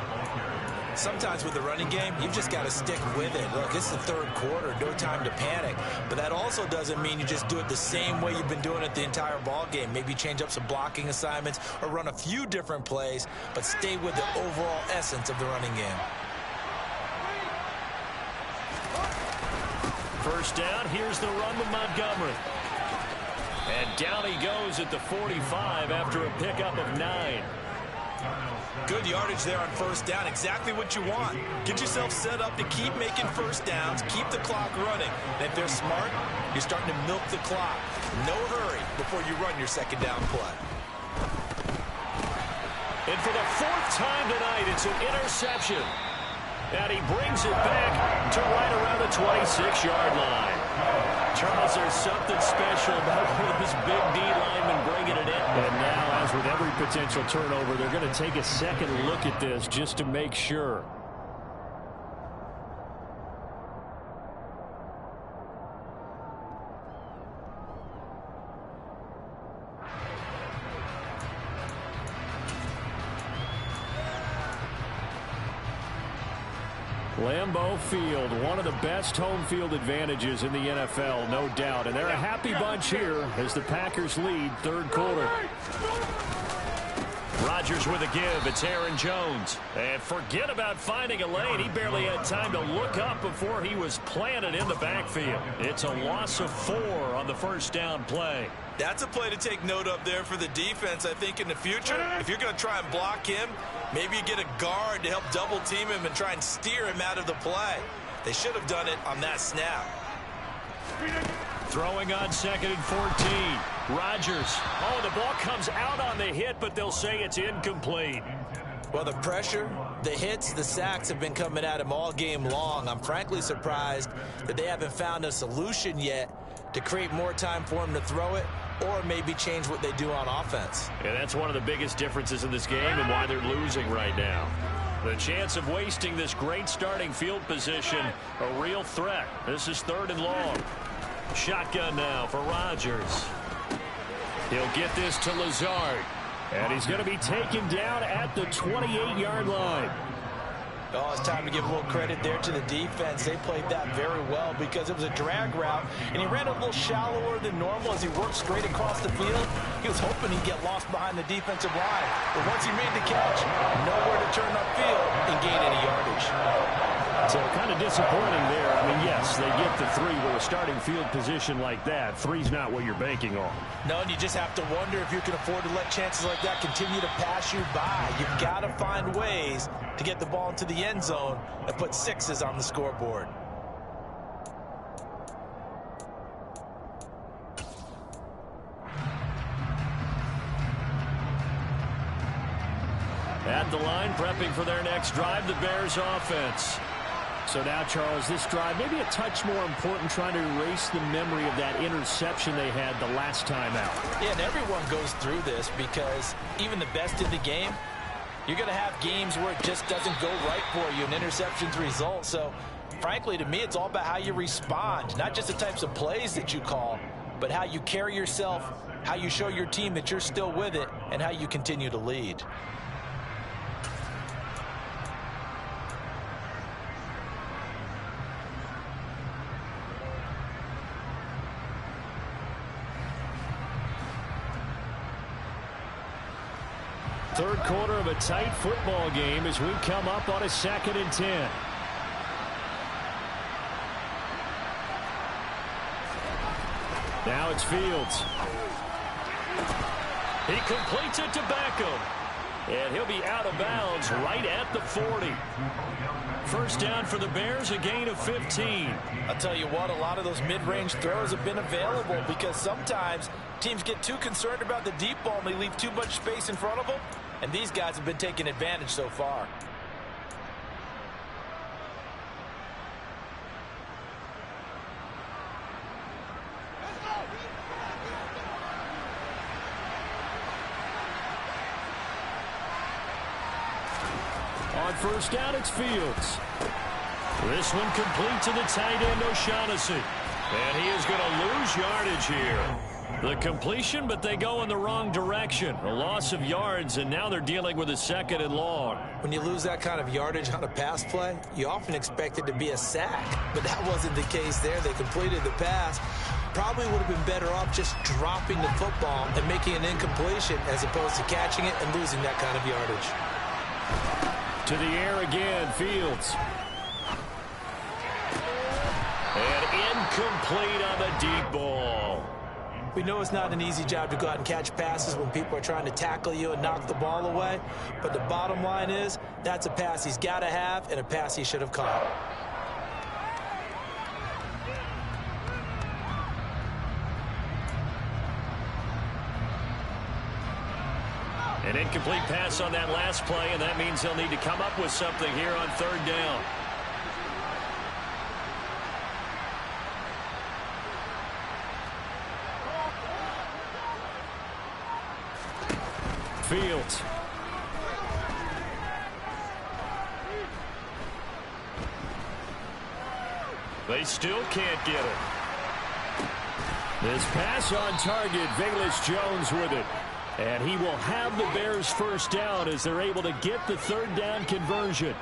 Sometimes with the running game, you've just got to stick with it. Look, it's the 3rd quarter, no time to panic. But that also doesn't mean you just do it the same way you've been doing it the entire ball game. Maybe change up some blocking assignments or run a few different plays, but stay with the overall essence of the running game. First down, here's the run with Montgomery. And down he goes at the 45 after a pickup of 9. Good yardage there on 1st down. Exactly what you want. Get yourself set up to keep making first downs, keep the clock running. And if they're smart, you're starting to milk the clock. No hurry before you run your 2nd down play. And for the 4th time tonight, it's an interception. And he brings it back to right around the 26-yard line. Charles, there's something special about this big D lineman bringing it in. And now, as with every potential turnover, they're going to take a second look at this just to make sure. Lambeau Field, one of the best home field advantages in the NFL, no doubt. And they're a happy bunch here as the Packers lead 3rd quarter. Rodgers with a give. It's Aaron Jones. And forget about finding a lane. He barely had time to look up before he was planted in the backfield. It's a loss of 4 on the 1st down play. That's a play to take note of there for the defense, I think, in the future. If you're going to try and block him, maybe you get a guard to help double-team him and try and steer him out of the play. They should have done it on that snap. Throwing on 2nd and 14. Rodgers. Oh, the ball comes out on the hit, but they'll say it's incomplete. Well, the pressure, the hits, the sacks have been coming at him all game long. I'm frankly surprised that they haven't found a solution yet to create more time for him to throw it, or maybe change what they do on offense. And that's one of the biggest differences in this game and why they're losing right now. The chance of wasting this great starting field position, a real threat. This is 3rd and long. Shotgun now for Rodgers. He'll get this to Lazard. And he's going to be taken down at the 28-yard line. Oh, it's time to give a little credit there to the defense. They played that very well because it was a drag route, and he ran a little shallower than normal as he worked straight across the field. He was hoping he'd get lost behind the defensive line. But once he made the catch, nowhere to turn upfield and gain any yardage. So kind of disappointing there. I mean, yes, they get the 3 with a starting field position like that. 3's not what you're banking on. No, and you just have to wonder if you can afford to let chances like that continue to pass you by. You've got to find ways to get the ball into the end zone and put 6s on the scoreboard. At the line, prepping for their next drive, the Bears offense. So now, Charles, this drive maybe a touch more important, trying to erase the memory of that interception they had the last time out. Yeah, and everyone goes through this because even the best in the game, you're going to have games where it just doesn't go right for you, and interceptions result. So, frankly, to me, it's all about how you respond, not just the types of plays that you call, but how you carry yourself, how you show your team that you're still with it, and how you continue to lead. Third quarter of a tight football game as we come up on a 2nd and 10. Now it's Fields. He completes it to Beckham. And he'll be out of bounds right at the 40. First down for the Bears, a gain of 15. I'll tell you what, a lot of those mid-range throws have been available because sometimes teams get too concerned about the deep ball and they leave too much space in front of them. And these guys have been taking advantage so far. On first down, it's Fields. This one complete to the tight end, O'Shaughnessy. And he is going to lose yardage here. The completion, but they go in the wrong direction. A loss of yards, and now they're dealing with a 2nd and long. When you lose that kind of yardage on a pass play, you often expect it to be a sack. But that wasn't the case there. They completed the pass. Probably would have been better off just dropping the football and making an incompletion as opposed to catching it and losing that kind of yardage. To the air again, Fields. And incomplete on the deep ball. We know it's not an easy job to go out and catch passes when people are trying to tackle you and knock the ball away. But the bottom line is, that's a pass he's got to have and a pass he should have caught. An incomplete pass on that last play, and that means they'll need to come up with something here on 3rd down. Fields. They still can't get it. This pass on target, Velus-Jones with it. And he will have the Bears first down as they're able to get the 3rd down conversion.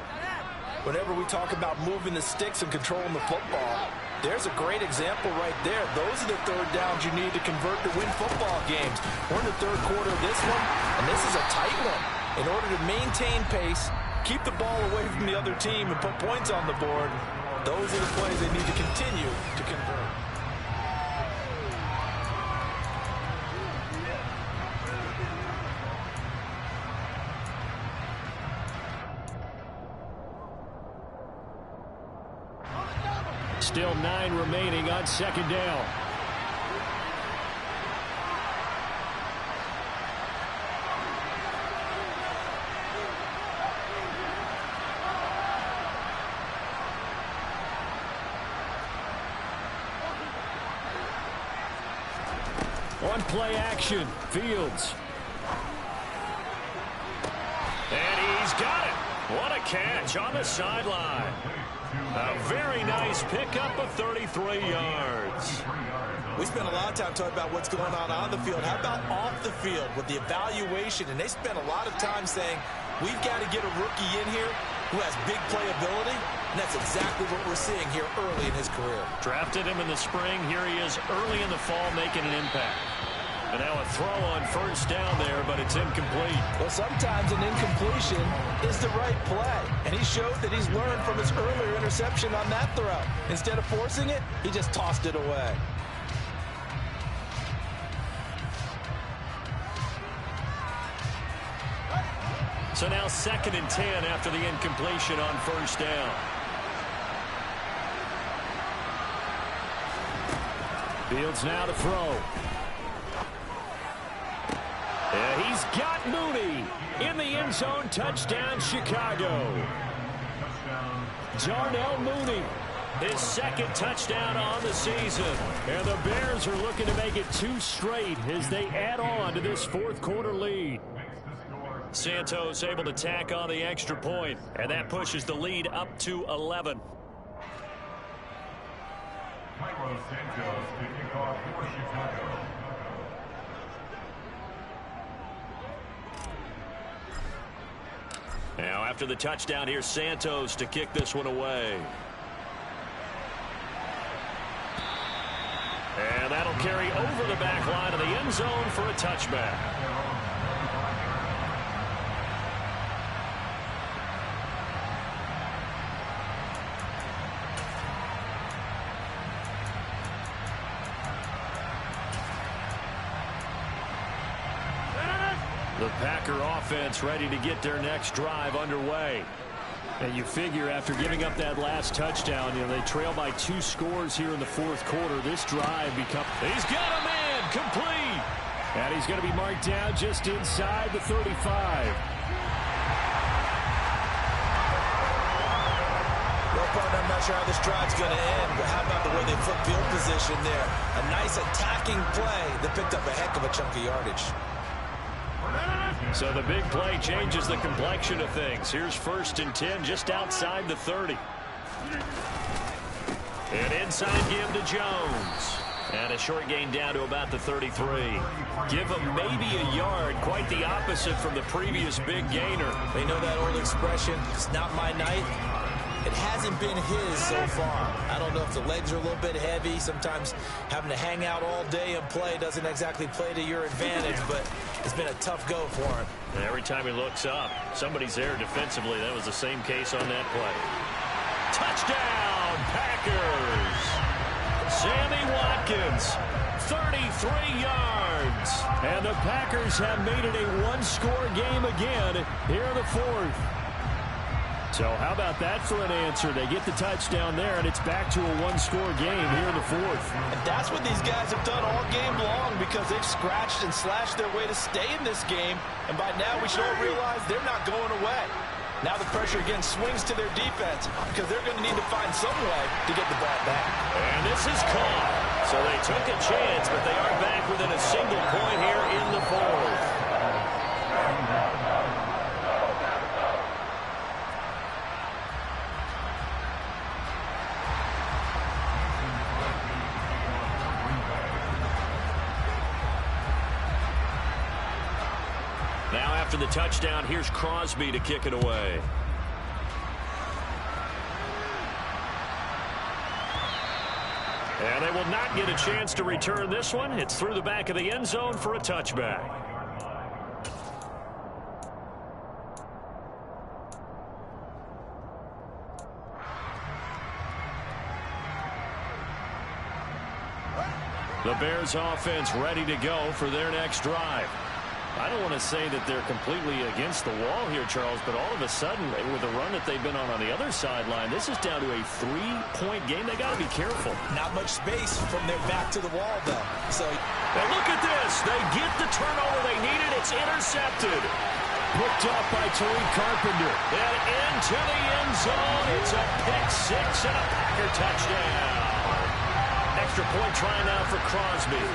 Whenever we talk about moving the sticks and controlling the football, there's a great example right there. Those are the 3rd downs you need to convert to win football games. We're in the 3rd quarter of this one, and this is a tight one. In order to maintain pace, keep the ball away from the other team, and put points on the board, those are the plays they need to continue to convert. Still 9 remaining on 2nd down. On play action, Fields. And he's got it. What a a catch on the sideline. A very nice pickup of 33 yards. We spent a lot of time talking about what's going on the field. How about off the field with the evaluation? And they spent a lot of time saying, we've got to get a rookie in here who has big playability. And that's exactly what we're seeing here early in his career. Drafted him in the spring. Here he is early in the fall making an impact. And now a throw on first down there, but it's incomplete. Well, sometimes an incompletion is the right play. And he showed that he's learned from his earlier interception on that throw. Instead of forcing it, he just tossed it away. So now 2nd and 10 after the incompletion on first down. Fields now to throw. And he's got Mooney in the end zone. Touchdown, Chicago. Darnell Mooney, his 2nd touchdown on the season. And the Bears are looking to make it 2 straight as they add on to this 4th quarter lead. Santos able to tack on the extra point, and that pushes the lead up to 11. Santos kicking off for Chicago. Now after the touchdown, here's Santos to kick this one away. And that'll carry over the back line of the end zone for a touchback. The Packer offense ready to get their next drive underway. And you figure after giving up that last touchdown, they trail by 2 scores here in the 4th quarter. This drive becomes... He's got a man complete. And he's going to be marked down just inside the 35. Well, partner, I'm not sure how this drive's going to end, but how about the way they flip field position there? A nice attacking play that picked up a heck of a chunk of yardage. So the big play changes the complexion of things. Here's 1st and 10 just outside the 30. And inside give to Jones. And a short gain down to about the 33. Give him maybe a yard. Quite the opposite from the previous big gainer. They know that old expression, it's not my night. It hasn't been his so far. I don't know if the legs are a little bit heavy. Sometimes having to hang out all day and play doesn't exactly play to your advantage, but it's been a tough go for him. And every time he looks up, somebody's there defensively. That was the same case on that play. Touchdown, Packers! Sammy Watkins, 33 yards. And the Packers have made it a 1-score game again here in the 4th. So how about that for an answer? They get the touchdown there, and it's back to a 1-score game here in the 4th. And that's what these guys have done all game long because they've scratched and slashed their way to stay in this game. And by now we should all realize they're not going away. Now the pressure again swings to their defense because they're going to need to find some way to get the ball back. And this is caught. So they took a chance, but they are back within a single point here in the 4th. Now after the touchdown, here's Crosby to kick it away. And they will not get a chance to return this one. It's through the back of the end zone for a touchback. The Bears offense ready to go for their next drive. I don't want to say that they're completely against the wall here, Charles, but all of a sudden, with the run that they've been on the other sideline, this is down to a 3-point game. They got to be careful. Not much space from their back to the wall, though. So, and look at this. They get the turnover they needed. It's intercepted. Picked up by Tariq Carpenter. And into the end zone. It's a pick-6 and a Packer touchdown. Extra point try now for Crosby.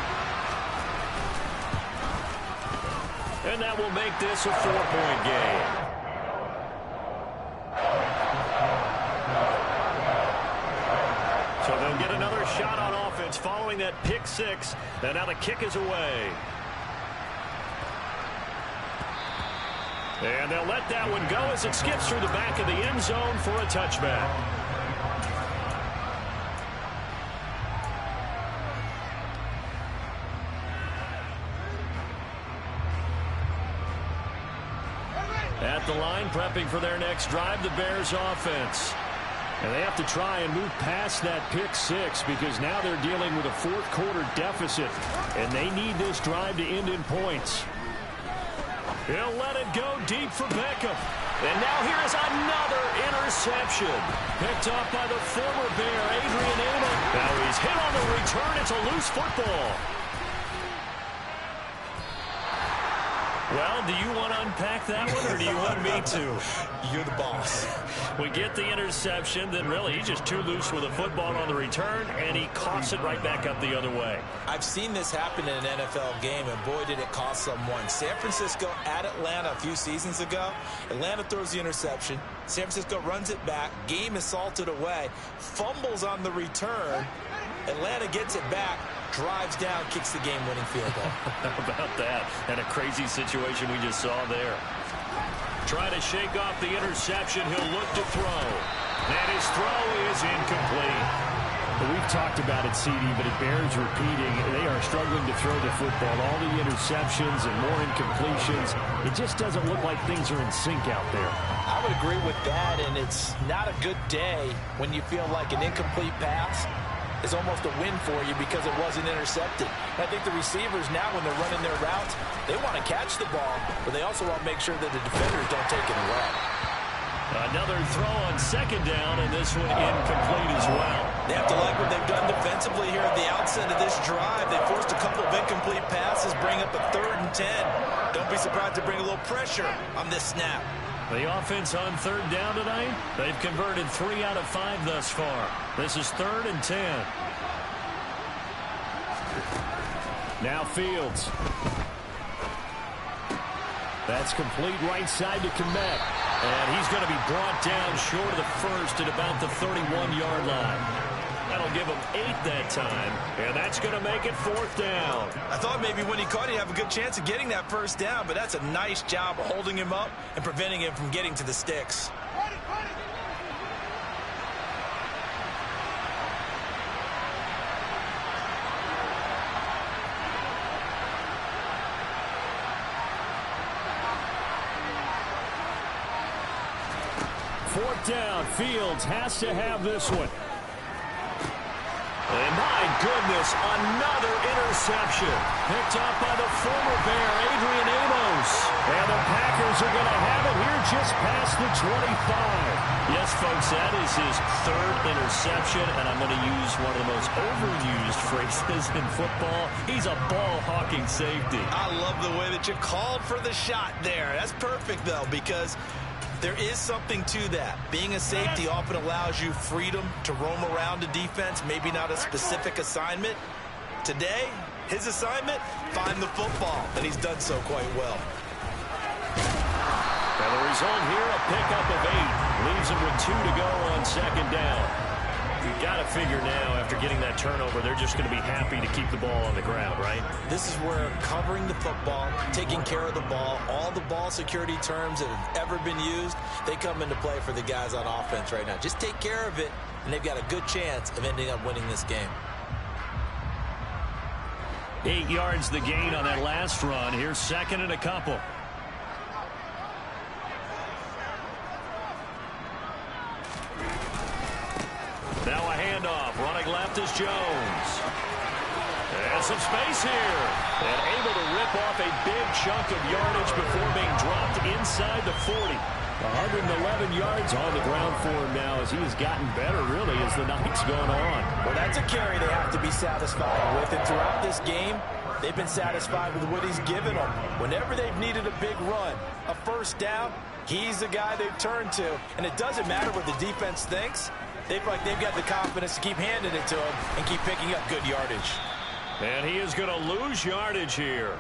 And that will make this a 4-point game. another shot on offense following that pick six. And now the kick is away. And they'll let that one go as it skips through the back of the end zone for a touchback. At the line, prepping for their next drive, the Bears offense. And they have to try and move past that pick six because now they're dealing with a fourth quarter deficit. And they need this drive to end in points. He'll let it go deep for Beckham. And now here is another interception. Picked off by the former Bear, Adrian Amos. Now he's hit on the return. It's a loose football. Well, do you want to unpack that one, or do you want me to? You're the boss. We get the interception, then really he's just too loose with a football on the return, and he coughs it right back up the other way. I've seen this happen in an NFL game, and boy, did it cost someone. San Francisco at Atlanta a few seasons ago. Atlanta throws the interception. San Francisco runs it back. Game is salted away. Fumbles on the return. Atlanta gets it back. Drives down, kicks the game-winning field goal. How about that? And a crazy situation we just saw there. Trying to shake off the interception. He'll look to throw. And his throw is incomplete. Well, we've talked about it, CD, but it bears repeating. They are struggling to throw the football. All the interceptions and more incompletions. It just doesn't look like things are in sync out there. I would agree with that, and it's not a good day when you feel like an incomplete pass is almost a win for you because it wasn't intercepted. I think the receivers now, when they're running their routes, they want to catch the ball, but they also want to make sure that the defenders don't take it away. Another throw on second down, and this one incomplete as well. They have to like what they've done defensively here at the outset of this drive. They forced a couple of incomplete passes, bring up a 3rd and 10. Don't be surprised to bring a little pressure on this snap. The offense on 3rd down tonight, they've converted 3 out of 5 thus far. This is 3rd and 10. Now Fields. That's complete right side to Kmet. And he's going to be brought down short of the first at about the 31-yard line. That'll give him 8 that time, and that's going to make it 4th down. I thought maybe when he caught it, he'd have a good chance of getting that first down, but that's a nice job of holding him up and preventing him from getting to the sticks. Fourth down, Fields has to have this one. And my goodness, another interception. Picked off by the former Bear, Adrian Amos. And the Packers are going to have it here just past the 25. Yes, folks, that is his 3rd interception, and I'm going to use one of the most overused phrases in football. He's a ball-hawking safety. I love the way that you called for the shot there. That's perfect, though, because there is something to that. Being a safety often allows you freedom to roam around the defense, maybe not a specific assignment. Today, his assignment, find the football, and he's done so quite well. And the result here, a pickup of 8. Leaves him with 2 to go on 2nd down. You've got to figure now, after getting that turnover, they're just going to be happy to keep the ball on the ground, right? This is where covering the football, taking care of the ball, all the ball security terms that have ever been used, they come into play for the guys on offense right now. Just take care of it, and they've got a good chance of ending up winning this game. 8 yards the gain on that last run. Here's 2nd and a couple. Now a handoff. Running left is Jones. And some space here. And able to rip off a big chunk of yardage before being dropped inside the 40. 111 yards on the ground for him now as he has gotten better, really, as the night's gone on. Well, that's a carry they have to be satisfied with. And throughout this game, they've been satisfied with what he's given them. Whenever they've needed a big run, a first down, he's the guy they've turned to. And it doesn't matter what the defense thinks. They've got the confidence to keep handing it to him and keep picking up good yardage. And he is going to lose yardage here.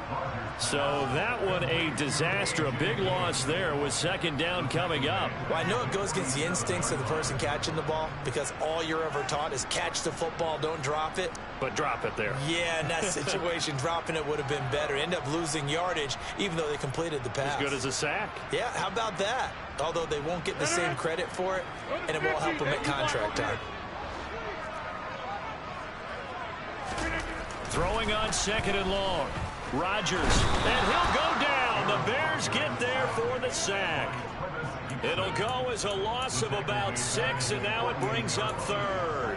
So that one a disaster. A big loss there with second down coming up. Well, I know it goes against the instincts of the person catching the ball because all you're ever taught is catch the football, don't drop it. But drop it there. Yeah, in that situation, dropping it would have been better. End up losing yardage even though they completed the pass. As good as a sack. Yeah, how about that? Although they won't get the same credit for it, and it won't help them at contract time. Throwing on second and long. Rodgers, and he'll go down. The Bears get there for the sack. It'll go as a loss of about 6, and now it brings up third.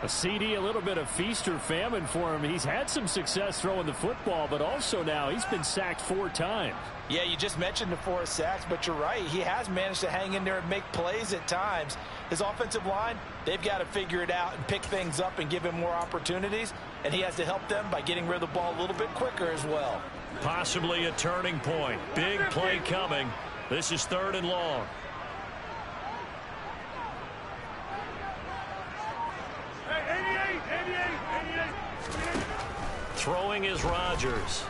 A CD, a little bit of feast or famine for him. He's had some success throwing the football, but also now he's been sacked 4 times. Yeah, you just mentioned the 4 sacks, but you're right. He has managed to hang in there and make plays at times. His offensive line, they've got to figure it out and pick things up and give him more opportunities, and he has to help them by getting rid of the ball a little bit quicker as well. Possibly a turning point. Big play coming. This is third and long. Throwing is Rodgers.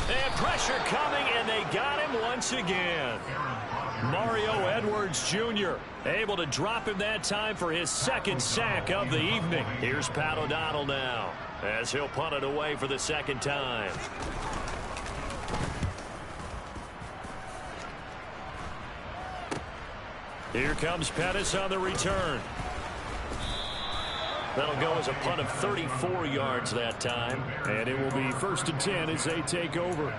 And pressure coming, and they got him once again. Mario Edwards Jr. able to drop him that time for his second sack of the evening. Here's Pat O'Donnell now as he'll punt it away for the second time. Here comes Pettis on the return. That'll go as a punt of 34 yards that time. And it will be 1st and 10 as they take over.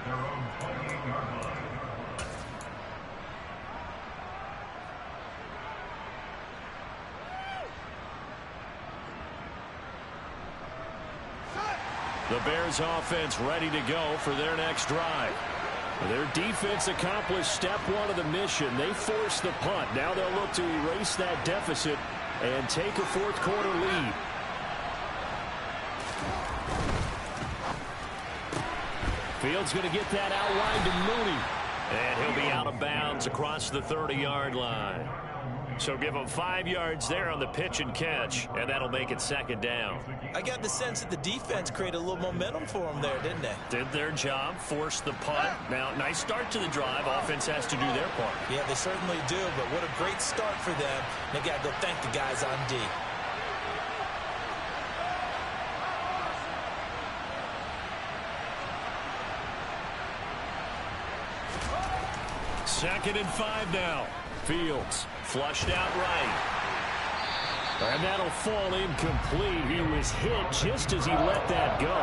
The Bears offense ready to go for their next drive. Their defense accomplished step 1 of the mission. They forced the punt. Now they'll look to erase that deficit and take a 4th quarter lead. Fields going to get that outlined to Mooney. And he'll be out of bounds across the 30-yard line. So give him 5 yards there on the pitch and catch, and that'll make it second down. I got the sense that the defense created a little momentum for them there, didn't they? Did their job, forced the punt. Now, nice start to the drive. Offense has to do their part. Yeah, they certainly do, but what a great start for them. They got to go thank the guys on D. Second and 5 now. Fields flushed out right. And that'll fall incomplete. He was hit just as he let that go.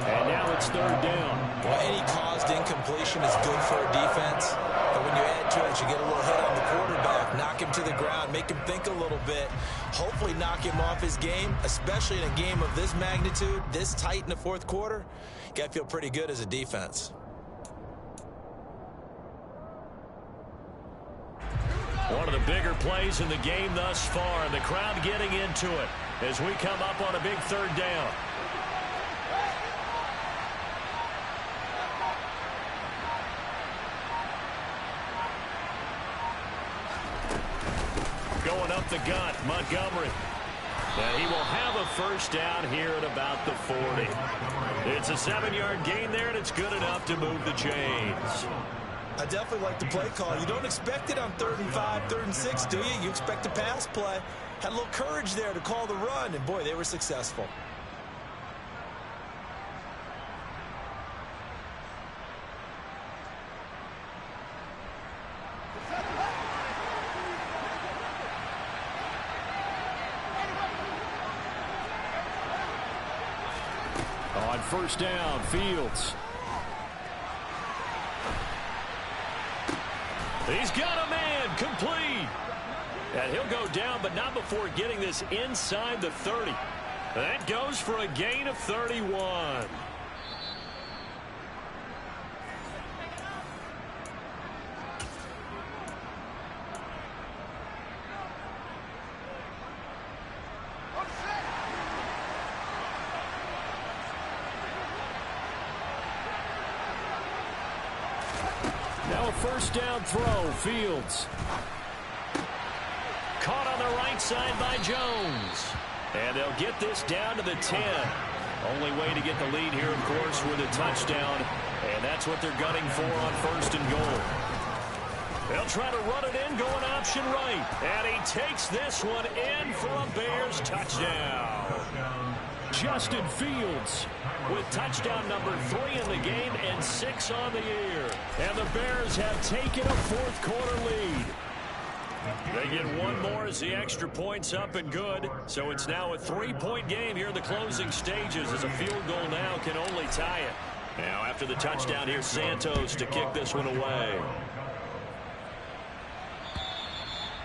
And now it's 3rd down. Well, any caused incompletion is good for a defense. But when you add to it, you get a little hit on the quarterback, knock him to the ground, make him think a little bit, hopefully knock him off his game, especially in a game of this magnitude, this tight in the 4th quarter. You got to feel pretty good as a defense. One of the bigger plays in the game thus far, and the crowd getting into it as we come up on a big 3rd down. Going up the gut, Montgomery. And he will have a 1st down here at about the 40. It's a 7-yard gain there, and it's good enough to move the chains. I definitely like the play call. You don't expect it on 3rd and 5, 3rd and 6, do you? You expect a pass play. Had a little courage there to call the run, and boy, they were successful. On 1st down, Fields. He's got a man, complete. And he'll go down, but not before getting this inside the 30. That goes for a gain of 31. Now a 1st down throw, Fields. Caught on the right side by Jones. And they'll get this down to the 10. Only way to get the lead here, of course, with a touchdown. And that's what they're gunning for on 1st and goal. They'll try to run it in, going option right. And he takes this one in for a Bears touchdown. Justin Fields with touchdown number 3 in the game and 6 on the year. And the Bears have taken a 4th quarter lead. They get one more as the extra point's up and good. So it's now a 3-point game here in the closing stages as a field goal now can only tie it. Now after the touchdown, here's Santos to kick this one away.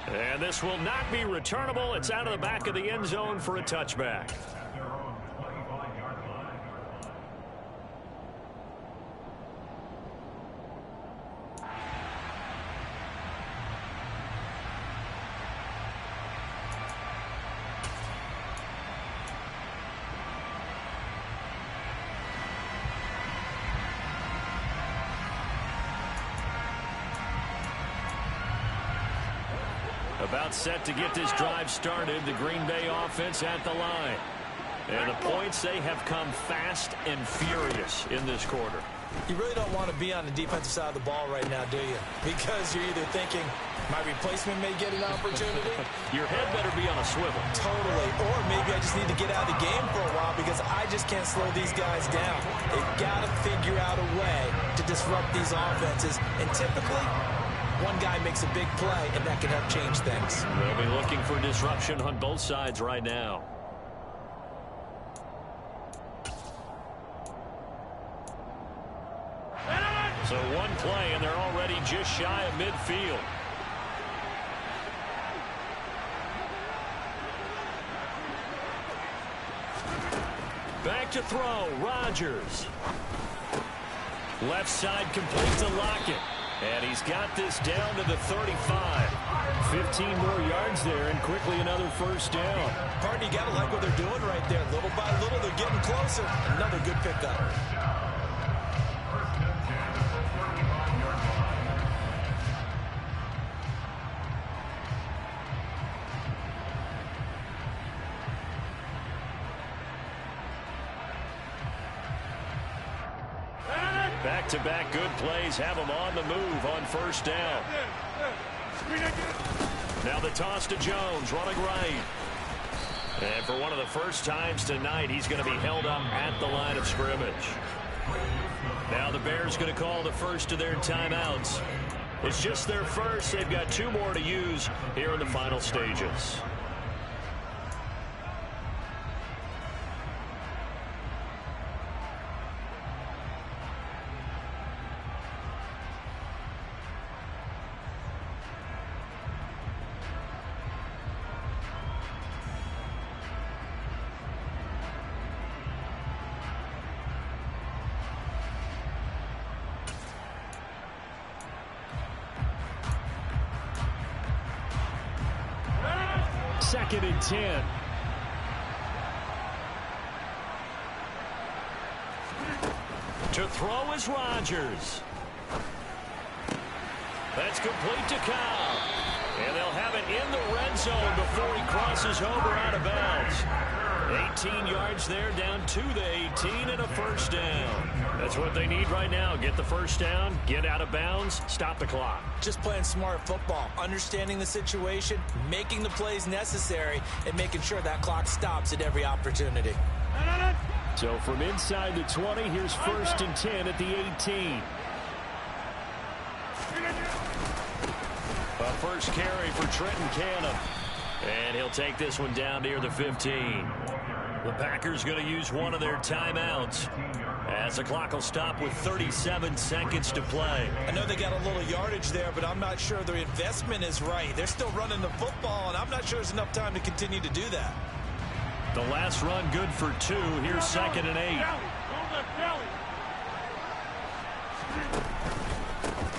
And this will not be returnable. It's out of the back of the end zone for a touchback. About set to get this drive started. The Green Bay offense at the line. And the points, they have come fast and furious in this quarter. You really don't want to be on the defensive side of the ball right now, do you? Because you're either thinking, my replacement may get an opportunity. Your head better be on a swivel. Totally. Or maybe I just need to get out of the game for a while because I just can't slow these guys down. They've got to figure out a way to disrupt these offenses. And typically, one guy makes a big play, and that can help change things. They'll be looking for disruption on both sides right now. So one play, and they're already just shy of midfield. Back to throw, Rodgers. Left side complete to Lockett. And he's got this down to the 35. 15 more yards there, and quickly another first down. Partner, you got to like what they're doing right there. Little by little, they're getting closer. Another good pickup. Back-to-back good plays have them on the move on first down. Now the toss to Jones, running right. And for one of the first times tonight, he's going to be held up at the line of scrimmage. Now the Bears going to call the first of their timeouts. It's just their first. They've got 2 more to use here in the final stages. Second and 10. To throw is Rodgers. That's complete to Cobb. And they'll have it in the red zone before he crosses over out of bounds. 18 yards there, down to the 18, and a first down. That's what they need right now. Get the first down, get out of bounds, stop the clock. Just playing smart football, understanding the situation, making the plays necessary, and making sure that clock stops at every opportunity. So from inside the 20, here's 1st and 10 at the 18. A first carry for Trenton Cannon. And he'll take this one down near the 15. The Packers going to use one of their timeouts as the clock will stop with 37 seconds to play. I know they got a little yardage there, but I'm not sure their investment is right. They're still running the football, and I'm not sure there's enough time to continue to do that. The last run good for 2. Here's 2nd and 8.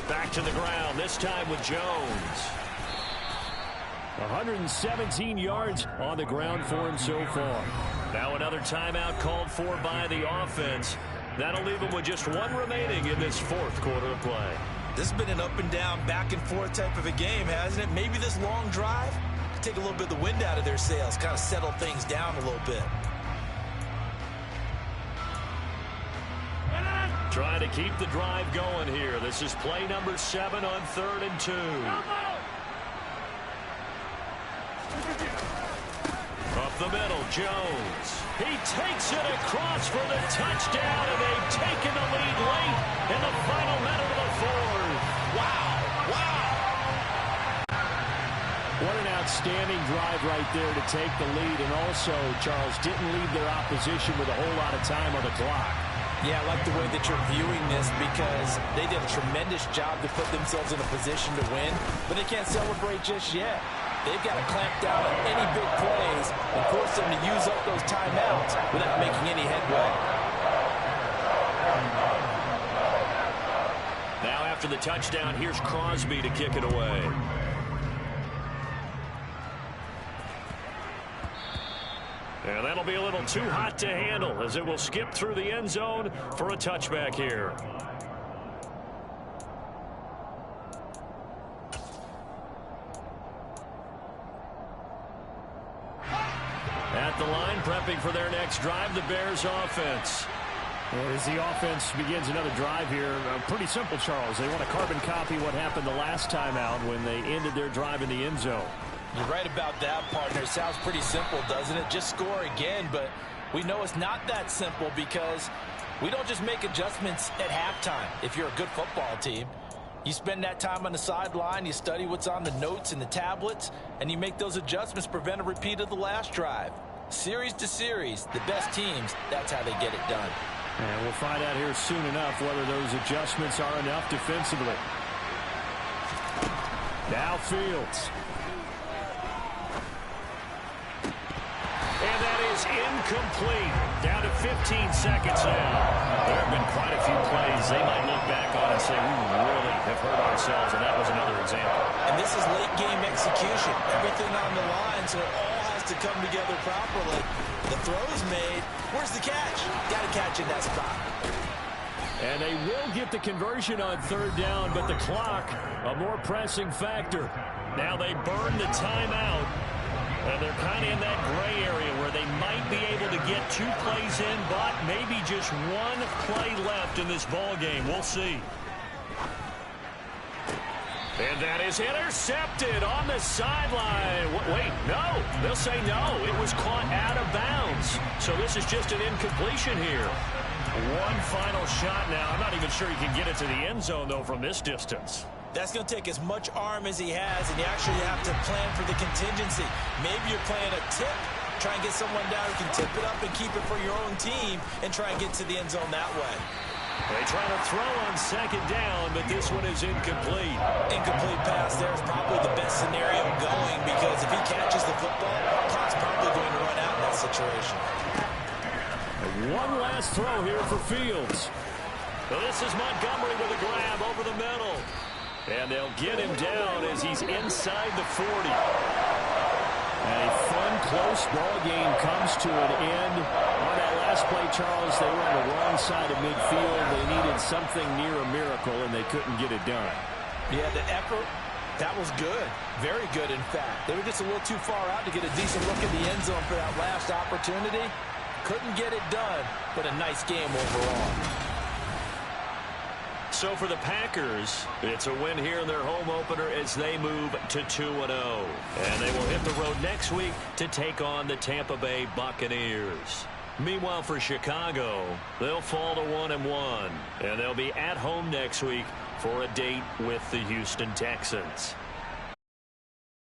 Back to the ground, this time with Jones. 117 yards on the ground for him so far. Now another timeout called for by the offense. That'll leave them with just 1 remaining in this 4th quarter of play. This has been an up and down, back and forth type of a game, hasn't it? Maybe this long drive take a little bit of the wind out of their sails, kind of settle things down a little bit. Trying to keep the drive going here. This is play number 7 on 3rd and 2. Up the middle, Jones. He takes it across for the touchdown, and they've taken the lead late in the final minute of the 4th. Wow. What an outstanding drive right there to take the lead, and also, Charles, didn't leave their opposition with a whole lot of time on the clock. Yeah, I like the way that you're viewing this because they did a tremendous job to put themselves in a position to win, but they can't celebrate just yet. They've got to clamp down on any big plays and force them to use up those timeouts without making any headway. Now after the touchdown, here's Crosby to kick it away. And that'll be a little too hot to handle as it will skip through the end zone for a touchback here. At the line, prepping for their next drive, the Bears offense. As the offense begins another drive here, pretty simple, Charles. They want to carbon copy what happened the last time out when they ended their drive in the end zone. You're right about that, partner. It sounds pretty simple, doesn't it? Just score again, but we know it's not that simple because we don't just make adjustments at halftime. If you're a good football team, you spend that time on the sideline, you study what's on the notes and the tablets, and you make those adjustments, prevent a repeat of the last drive. Series to series, the best teams, that's how they get it done. And we'll find out here soon enough whether those adjustments are enough defensively. Now Fields. And that is incomplete. Down to 15 seconds now. There have been quite a few plays they might look back on and say, we really have hurt ourselves, and that was another example. And this is late game execution. Everything on the line, so it all has to come together properly. The throw's made. Where's the catch? Got to catch in that spot. And they will get the conversion on 3rd down, but the clock, a more pressing factor. Now they burn the timeout. And they're kind of in that gray area where they might be able to get 2 plays in, but maybe just 1 play left in this ball game. We'll see. And that is intercepted on the sideline. Wait, no. They'll say no. It was caught out of bounds. So this is just an incompletion here. 1 final shot now. I'm not even sure he can get it to the end zone, though, from this distance. That's going to take as much arm as he has, and you actually have to plan for the contingency. Maybe you're playing a tip, try and get someone down who can tip it up and keep it for your own team and try and get to the end zone that way. They try to throw on 2nd down, but this one is incomplete. Incomplete pass there is probably the best scenario going because if he catches the football, clock's probably going to run out in that situation. And one last throw here for Fields. So this is Montgomery with a grab over the middle. And they'll get him down as he's inside the 40. A fun, close ball game comes to an end. On that last play, Charles, they were on the wrong side of midfield. They needed something near a miracle, and they couldn't get it done. Yeah, the effort, that was good. Very good, in fact. They were just a little too far out to get a decent look at the end zone for that last opportunity. Couldn't get it done, but a nice game overall. So for the Packers, it's a win here in their home opener as they move to 2-0. And they will hit the road next week to take on the Tampa Bay Buccaneers. Meanwhile, for Chicago, they'll fall to 1-1. And they'll be at home next week for a date with the Houston Texans.